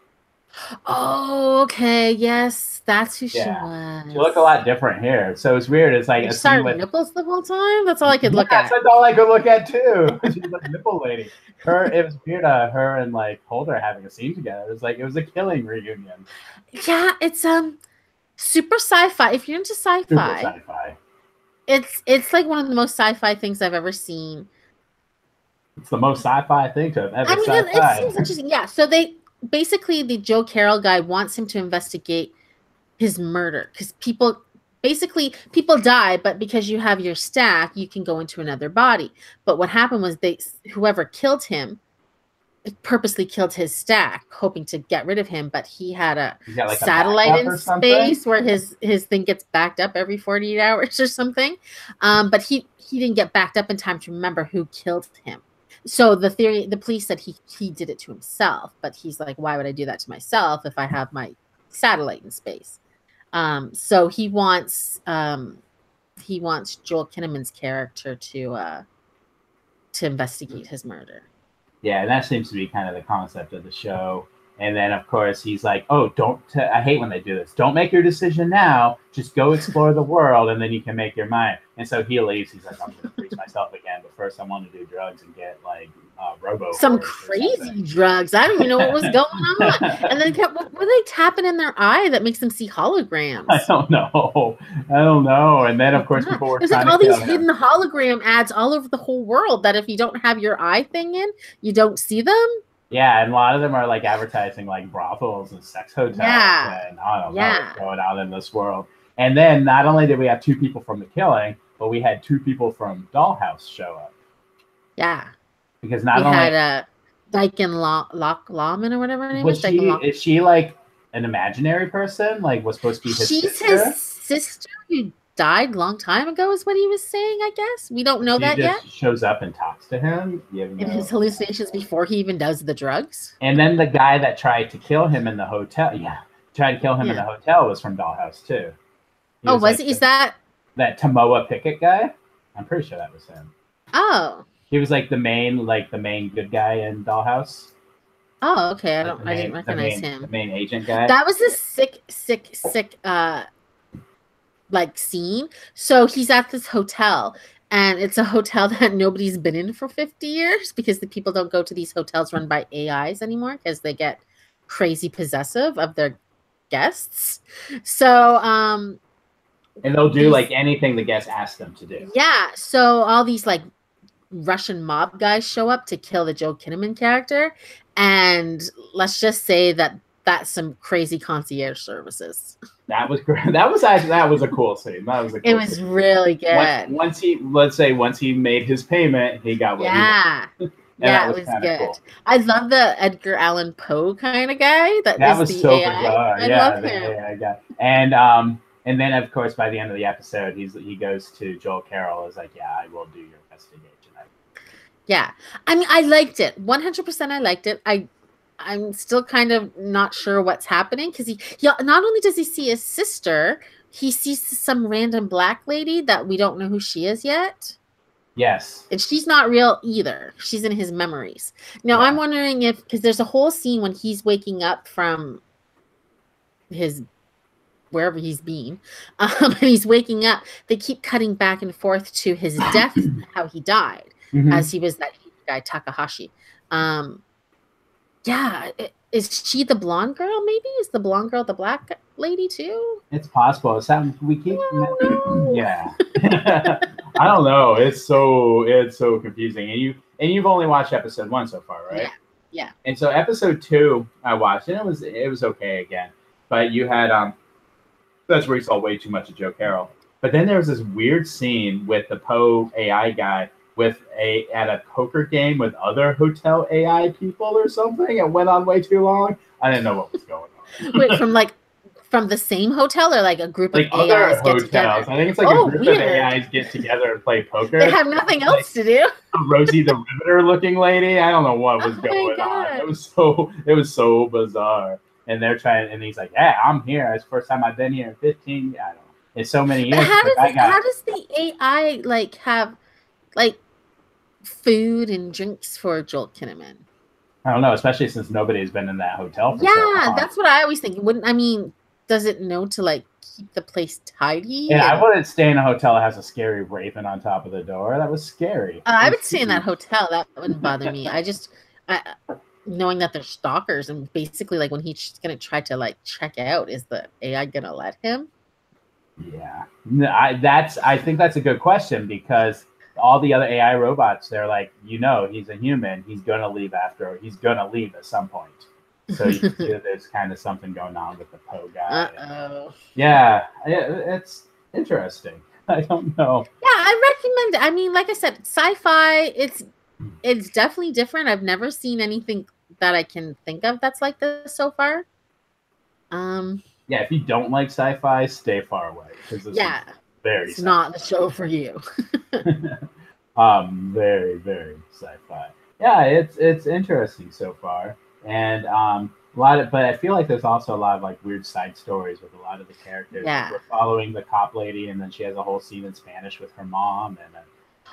Oh, okay. Yes, that's who she was. She looked a lot different here, so it's weird. It's like a scene with nipples the whole time. That's all I could look at. That's all I could look at too. She's like nipple lady. It was weird. Her and like Holder having a scene together. It was a Killing reunion. Yeah, it's super sci-fi. If you're into sci-fi. It's like one of the most sci-fi things I've ever seen. It's the most sci-fi thing to have ever sci-fi. It seems interesting. Yeah. So the Joe Carroll guy wants him to investigate his murder because people die, but because you have your stack, you can go into another body. But what happened was whoever killed him purposely killed his stack, hoping to get rid of him, but he had a satellite in space where his thing gets backed up every 48 hours or something. But he didn't get backed up in time to remember who killed him. So the police said he did it to himself, but he's like, why would I do that to myself if I have my satellite in space? So he wants Joel Kinnaman's character to investigate his murder. Yeah, and that seems to be kind of the concept of the show. And then, of course, he's like, oh, I hate when they do this. Don't make your decision now. Just go explore the world, and then you can make your mind. And so he leaves. He's like, I'm going to freeze myself again. But first, I want to do drugs and get, like, robo. Some crazy drugs. I don't even know what was going on. And then what were they tapping in their eye that makes them see holograms? I don't know. And then, of course, people were There's like all these hidden hologram ads all over the whole world that if you don't have your eye thing in, you don't see them. Yeah, and a lot of them are like advertising like brothels and sex hotels. Yeah. And I don't know what's going on in this world. And then not only did we have 2 people from The Killing, but we had 2 people from Dollhouse show up. Yeah. Because we had Dyken Lawman or whatever her name is. Is she like an imaginary person? Like was supposed to be his sister? She's his sister who died a long time ago is what he was saying, I guess. We don't know that yet. Shows up and talks to him. In his hallucinations before he even does the drugs. And then the guy that tried to kill him in the hotel, in the hotel was from Dollhouse too. Is that Tamoa Pickett guy? I'm pretty sure that was him. Oh. He was like the main good guy in Dollhouse. Oh, okay. I didn't recognize him. The main agent guy. That was a sick like scene. So he's at this hotel, and it's a hotel that nobody's been in for 50 years because the people don't go to these hotels run by AIs anymore because they get crazy possessive of their guests. So and they'll do like anything the guests ask them to do. Yeah. So all these like Russian mob guys show up to kill the Joel Kinnaman character, and let's just say that that's some crazy concierge services. That was great. That was actually a cool scene. That was a cool It was scene. really good. Once he made his payment, he got what he wanted. Yeah, it was good. Cool. I love the Edgar Allan Poe kind of guy. That was the so AI. Bizarre. I love him. AI guy. And then of course by the end of the episode, he goes to Joel Carroll. Is like, yeah, I will do your investigation. Yeah, I mean, I liked it 100%. I liked it. I'm still kind of not sure what's happening because he not only does he see his sister, he sees some random black lady that we don't know who she is yet. Yes. And she's not real either. She's in his memories. Now, I'm wondering if, because there's a whole scene when he's waking up from his, wherever he's been, and he's waking up, they keep cutting back and forth to his death, how he died, as he was that guy, Takahashi. Yeah, is she the blonde girl? Maybe is the blonde girl the black lady too? It's possible. It's that we keep. Yeah, I don't know. It's so confusing, and you've only watched episode 1 so far, right? Yeah. And so episode 2 I watched, and it was okay again. But you had that's where you saw way too much of Joe Carroll. But then there was this weird scene with the Poe AI guy at a poker game with other hotel AI people or something. It went on way too long. I didn't know what was going on. Wait, from the same hotel or like a group of other AIs get together? I think it's like a group of AIs get together and play poker. They have nothing else to do. Rosie the Riveter looking lady. I don't know what was going on. It was so bizarre. And they're trying, and he's like, "Yeah, I'm here. It's the first time I've been here in 15. I don't know. It's so many years." How does the AI like have like food and drinks for Joel Kinnaman? I don't know, especially since nobody's been in that hotel for so long. That's what I always think. Does it know to like keep the place tidy? Yeah, I wouldn't stay in a hotel that has a scary raven on top of the door. That was scary. I would stay in that hotel. That wouldn't bother me. Knowing that they're stalkers and basically like when he's gonna try to like check out, is the AI gonna let him? Yeah, I think that's a good question because all the other AI robots, they're like, he's a human. He's gonna leave at some point. So you can see that there's kind of something going on with the Poe guy. Yeah, it's interesting. I don't know. Yeah, I recommend it. I mean, like I said, sci-fi. It's definitely different. I've never seen anything that I can think of that's like this so far. Yeah, if you don't like sci-fi, stay far away because it's very. It's not the show for you. Very, very sci-fi. Yeah, it's interesting so far, and but I feel like there's also a lot of like weird side stories with a lot of the characters. Yeah, we're following the cop lady, and then she has a whole scene in Spanish with her mom, and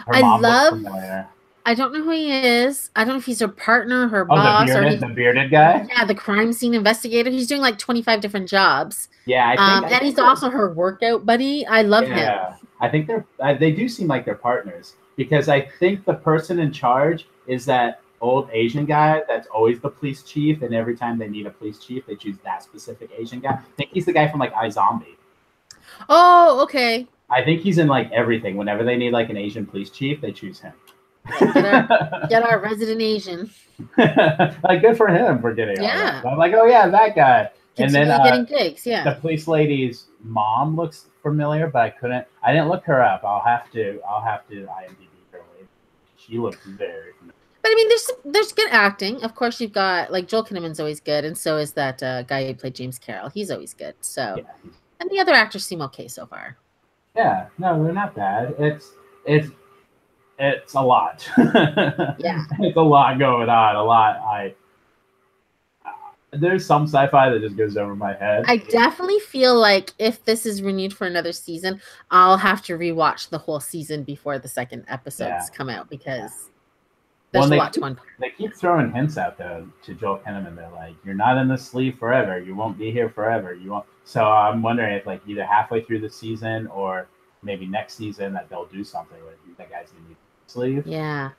her mom looks familiar. I don't know who he is. I don't know if he's her partner, her boss, the bearded guy. Yeah, the crime scene investigator. He's doing like 25 different jobs. Yeah, I think he's also her workout buddy. I love him. Yeah, I think they do seem like they're partners because I think the person in charge is that old Asian guy that's always the police chief, and every time they need a police chief, they choose that specific Asian guy. I think he's the guy from like iZombie. Oh, okay. I think he's in like everything. Whenever they need like an Asian police chief, they choose him. Get our resident Asian. Like good for him for getting all I'm like, oh yeah, that guy. And then getting gigs, the police lady's mom looks familiar, but I didn't look her up. I'll have to IMDb her later. She looks very familiar. But I mean, there's good acting. Of course, you've got like Joel Kinnaman's always good, and so is that guy who played James Carroll. He's always good. So, and the other actors seem okay so far. Yeah, no, they're not bad. It's a lot. Yeah, it's a lot going on. There's some sci-fi that just goes over my head. I definitely feel like if this is renewed for another season, I'll have to rewatch the whole season before the second episodes come out because there's a lot to unpack. They keep throwing hints out though to Joel Kinnaman. They're like, "You're not in the sleeve forever. You won't be here forever. You won't." So I'm wondering if like either halfway through the season or maybe next season that they'll do something with that guy's in the sleeve. Yeah,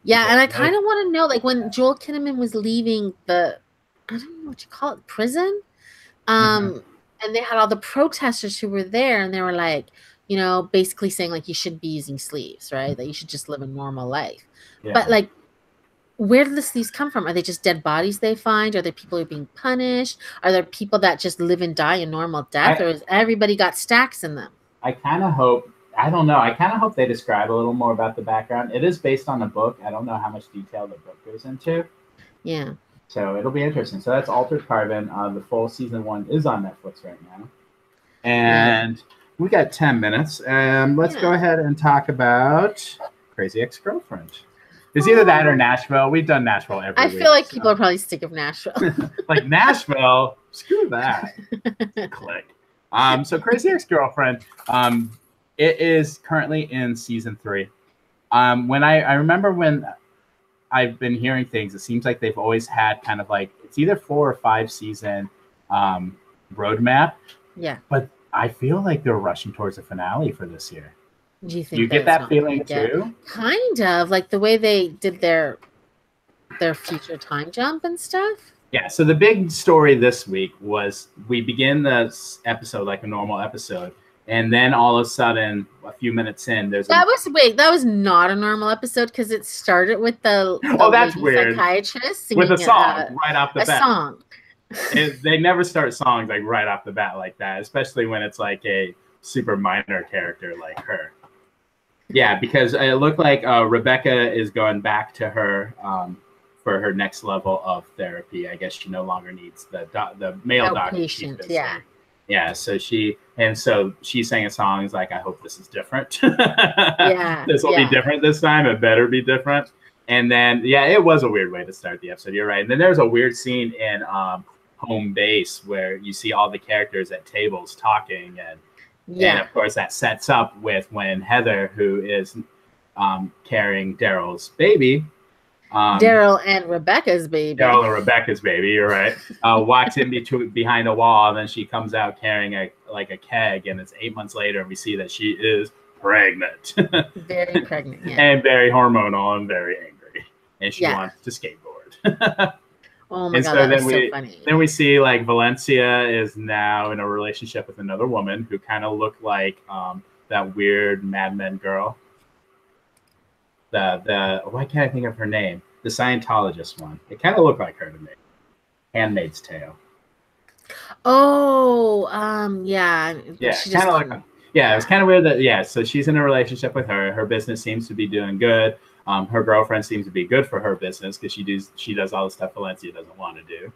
and I kind of want to know like when Joel Kinnaman was leaving the, I don't know what you call it, prison, and they had all the protesters who were there, and they were like, basically saying like you shouldn't be using sleeves, right? That you should just live a normal life. Yeah. But like, where do these come from? Are they just dead bodies they find? Are there people who are being punished? Are there people that just live and die a normal death, or I is everybody got stacks in them? I kind of hope. I don't know. I kind of hope they describe a little more about the background. It is based on a book. I don't know how much detail the book goes into. Yeah. So it'll be interesting. So that's Altered Carbon. The full season 1 is on Netflix right now. And we got 10 minutes. Let's go ahead and talk about Crazy Ex-Girlfriend. It's either that or Nashville. We've done Nashville every week. I feel like people are probably sick of Nashville. Like Nashville, screw that. Click. So Crazy Ex-Girlfriend, it is currently in season 3. When I remember when I've been hearing things, it seems like they've always had kind of like, it's either 4 or 5 season roadmap. Yeah. But I feel like they're rushing towards the finale for this year. Do you think you get that feeling too? Kind of, like the way they did their future time jump and stuff. Yeah, so the big story this week was we begin this episode like a normal episode, and then all of a sudden, a few minutes in, that was not a normal episode because it started with the that's weird, psychiatrist singing with a song right off the bat. Song. They never start songs like right off the bat like that, especially when it's like a super minor character like her. Yeah, because it looked like Rebecca is going back to her for her next level of therapy. I guess she no longer needs the male doctor. Yeah. Yeah, so she's singing songs like, I hope this is different. Yeah. This will be different this time. It better be different. And then, it was a weird way to start the episode. You're right. And then there's a weird scene in Home Base where you see all the characters at tables talking. And of course, that sets up with when Heather, who is carrying Daryl's baby, Daryl and Rebecca's baby. You're right. Walks in behind a wall, and then she comes out carrying a keg, and it's 8 months later, and we see that she is pregnant. Very pregnant, yeah. And very hormonal and very angry, and she wants to skateboard. Oh my god, that was so funny. Then we see like Valencia is now in a relationship with another woman who kind of looked like that weird Mad Men girl. Why can't I think of her name? The Scientologist one. It kind of looked like her to me. Handmaid's Tale. Oh, yeah. Yeah, kind of like. Yeah, it was kind of weird that. So she's in a relationship with her. Her business seems to be doing good. Her girlfriend seems to be good for her business because she does all the stuff Valencia doesn't want to do.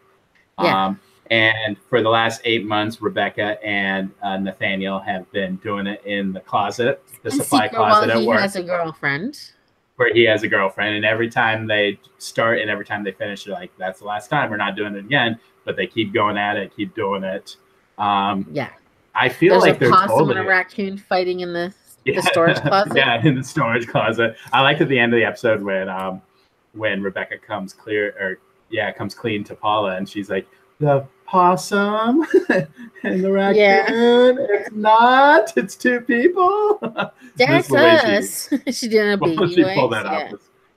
Yeah. And for the last 8 months, Rebecca and Nathaniel have been doing it in the closet, the supply closet at work. He has a girlfriend. Where he has a girlfriend, and every time they start and every time they finish, they're like, "That's the last time. We're not doing it again." But they keep going at it, keep doing it. I feel like there's a possum and a raccoon fighting in the storage closet. Yeah, in the storage closet. I liked at the end of the episode when Rebecca comes clean to Paula, and she's like, "The possum and the raccoon. It's not. It's 2 people." That's us. She did a baby. She pulled that off.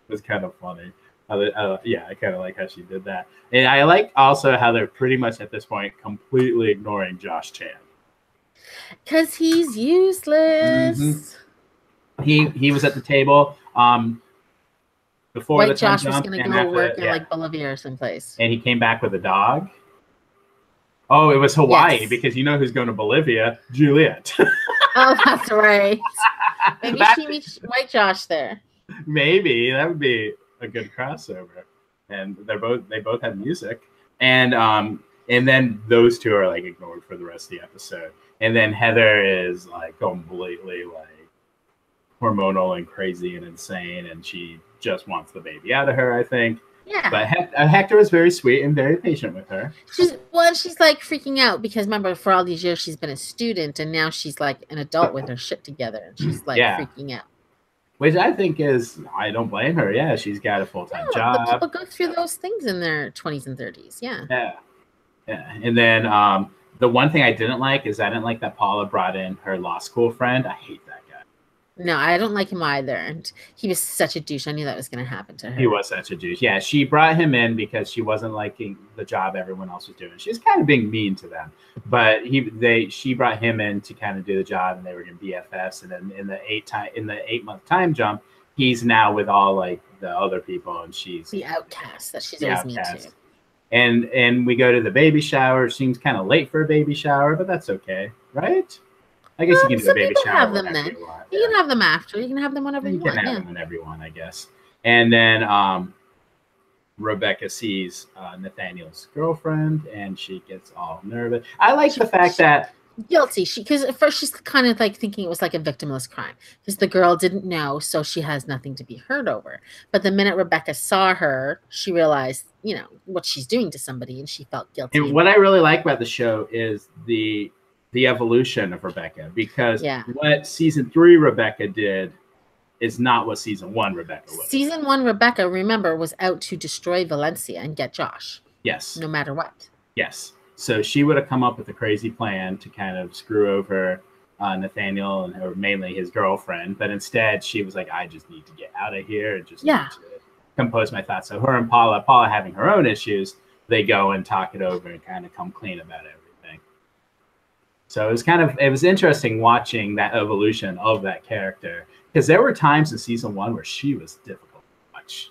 Was kind of funny. I kind of like how she did that, and I like also how they're pretty much at this point completely ignoring Josh Chan. Because he's useless. Mm-hmm. He was at the table before White the time Josh was going to go work in like Bolivia or someplace. And he came back with a dog. Oh, it was Hawaii because you know who's going to Bolivia? Juliet. Oh, that's right. Maybe she meets White Josh there. Maybe that would be a good crossover. And they both have music. And then those two are like ignored for the rest of the episode. And then Heather is like completely like hormonal and crazy and insane, and she just wants the baby out of her, I think. Yeah. But Hector is very sweet and very patient with her. She's like freaking out because remember, for all these years she's been a student, and now she's like an adult with her shit together, and she's like freaking out. Which I think is, I don't blame her. Yeah, she's got a full-time job. But people go through those things in their 20s and 30s. Yeah. Yeah. And then the one thing I didn't like is I didn't like that Paula brought in her law school friend. I hate that guy. No, I don't like him either. And he was such a douche. I knew that was going to happen to her. He was such a douche. Yeah, she brought him in because she wasn't liking the job everyone else was doing. She was kind of being mean to them. But she brought him in to kind of do the job, and they were going to BFFs. And then in the 8-month time jump, he's now with all like the other people, and she's the outcast that she's the always mean to. outcast. And we go to the baby shower. Seems kind of late for a baby shower, but that's okay, right? I guess you can do a Some baby people shower have them whenever then. you want. You can have them after. You can have them whenever you can want. have Yeah. them whenever you want, I guess. And then Rebecca sees Nathaniel's girlfriend, and she gets all nervous. I like the fact that guilty. Because at first she's kind of like thinking it was like a victimless crime because the girl didn't know, so she has nothing to be hurt over. But the minute Rebecca saw her, she realized, you know, what she's doing to somebody, and she felt guilty. And what I really like about the show is the evolution of Rebecca, because what season 3 Rebecca did is not what season 1 Rebecca was. Season 1 Rebecca, remember, was out to destroy Valencia and get Josh. Yes. No matter what. Yes. So she would have come up with a crazy plan to kind of screw over Nathaniel or mainly his girlfriend. But instead, she was like, I just need to get out of here and just need to compose my thoughts. So her and Paula having her own issues, they go and talk it over and kind of come clean about everything. So it was interesting watching that evolution of that character, because there were times in season 1 where she was difficult to watch.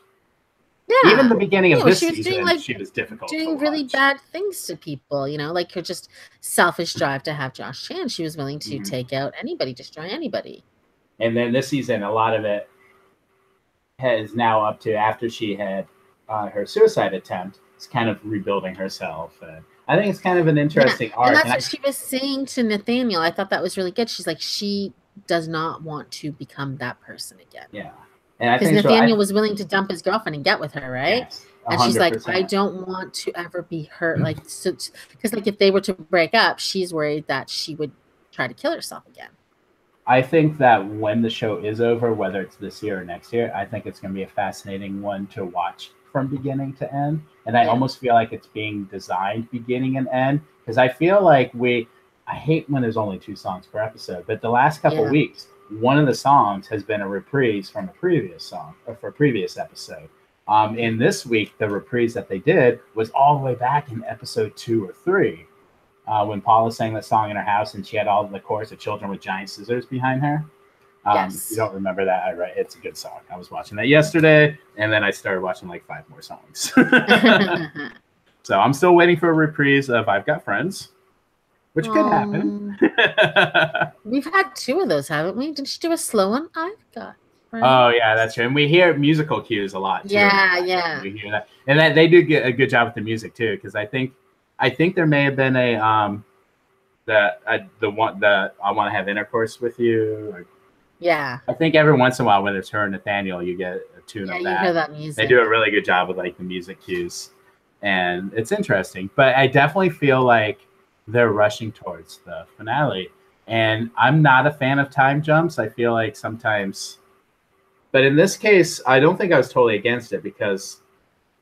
Yeah. Even the beginning of this season, she was difficult to watch. Doing really bad things to people, you know, like her just selfish drive to have Josh Chan. She was willing to take out anybody, destroy anybody. And then this season, a lot of it is now up to after she had her suicide attempt. It's kind of rebuilding herself. I think it's kind of an interesting arc. And that's what she was saying to Nathaniel. I thought that was really good. She's like, she does not want to become that person again. Yeah. Because Nathaniel was willing to dump his girlfriend and get with her, right? Yes, and she's like, I don't want to ever be hurt. Like, so, because like if they were to break up, she's worried that she would try to kill herself again. I think that when the show is over, whether it's this year or next year, I think it's going to be a fascinating one to watch from beginning to end. And I almost feel like it's being designed beginning and end, because I feel like I hate when there's only 2 songs per episode, but the last couple weeks, one of the songs has been a reprise from a previous song or for a previous episode. In this week, the reprise that they did was all the way back in episode 2 or 3, when Paula sang that song in her house and she had all the chorus of Children with Giant Scissors behind her. If you don't remember that, it's a good song. I was watching that yesterday, and then I started watching like 5 more songs. So I'm still waiting for a reprise of I've Got Friends, which could happen. We've had 2 of those, haven't we? Didn't she do a slow one? I've Got Friends. Oh, yeah, that's true. And we hear musical cues a lot, too. Yeah. We hear that. And that they do get a good job with the music, too, because I think there may have been the one that I Want to Have Intercourse with You. I think every once in a while when it's her and Nathaniel, you get a tune of that. You hear that music. They do a really good job with like the music cues, and it's interesting. But I definitely feel like they're rushing towards the finale, and I'm not a fan of time jumps. I feel like sometimes, but in this case, I don't think I was totally against it, because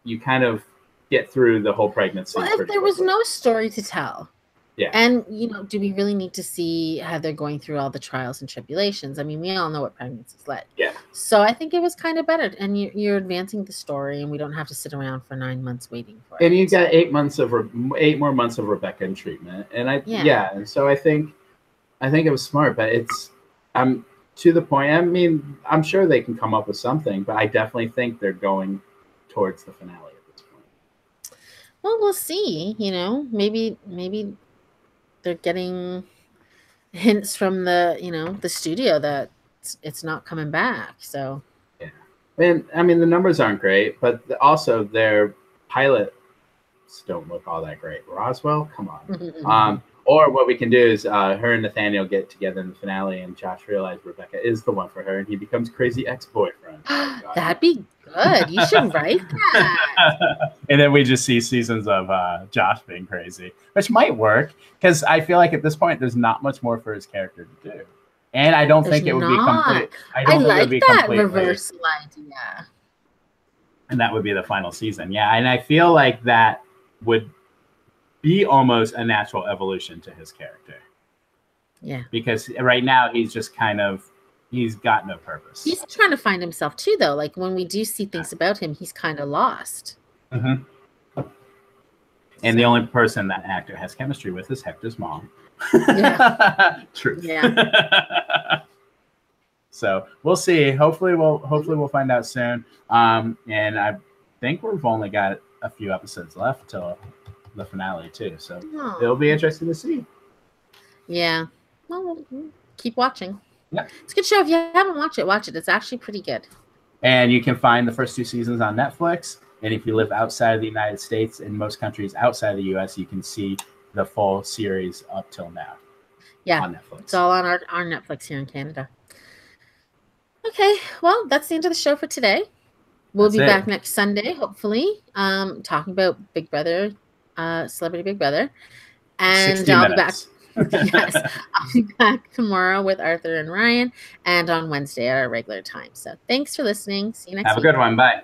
you kind of get through the whole pregnancy. Well, if there was no story to tell. Yeah. And, you know, do we really need to see how they're going through all the trials and tribulations? I mean, we all know what pregnancy is like. Yeah. So I think it was kind of better. And you're advancing the story, and we don't have to sit around for 9 months waiting for it. And you got 8 more months of Rebecca in treatment. And and so I think it was smart, but I'm to the point. I mean, I'm sure they can come up with something, but I definitely think they're going towards the finale at this point. Well, we'll see. You know, maybe they're getting hints from the studio that it's not coming back. So and I mean the numbers aren't great, but also their pilots don't look all that great. Roswell, come on. Or what we can do is her and Nathaniel get together in the finale, and Josh realizes Rebecca is the one for her, and he becomes crazy ex-boyfriend. That'd be good. You should write that. And then we just see seasons of Josh being crazy, which might work, because I feel like at this point there's not much more for his character to do, and I don't think it would be complete. I like that reversal idea. And that would be the final season, and I feel like that would be almost a natural evolution to his character. Yeah. Because right now he's just he's got no purpose. He's trying to find himself too, though. Like when we do see things about him, he's kind of lost. And the only person that actor has chemistry with is Hector's mom. Yeah. Truth. Yeah. So we'll see. Hopefully we'll find out soon. And I think we've only got a few episodes left till the finale too. So it'll be interesting to see. Yeah. Well, keep watching. Yeah. It's a good show. If you haven't watched it, watch it. It's actually pretty good. And you can find the first 2 seasons on Netflix. And if you live outside of the United States, in most countries outside of the US, you can see the full series up till now. Yeah. On Netflix. It's all on our Netflix here in Canada. Okay. Well, that's the end of the show for today. We'll be back next Sunday, hopefully, talking about Big Brother, Celebrity Big Brother. And I'll be back. Yes, I'll be back tomorrow with Arthur and Ryan, and on Wednesday at our regular time. So thanks for listening. See you next week. Have a good one. Bye.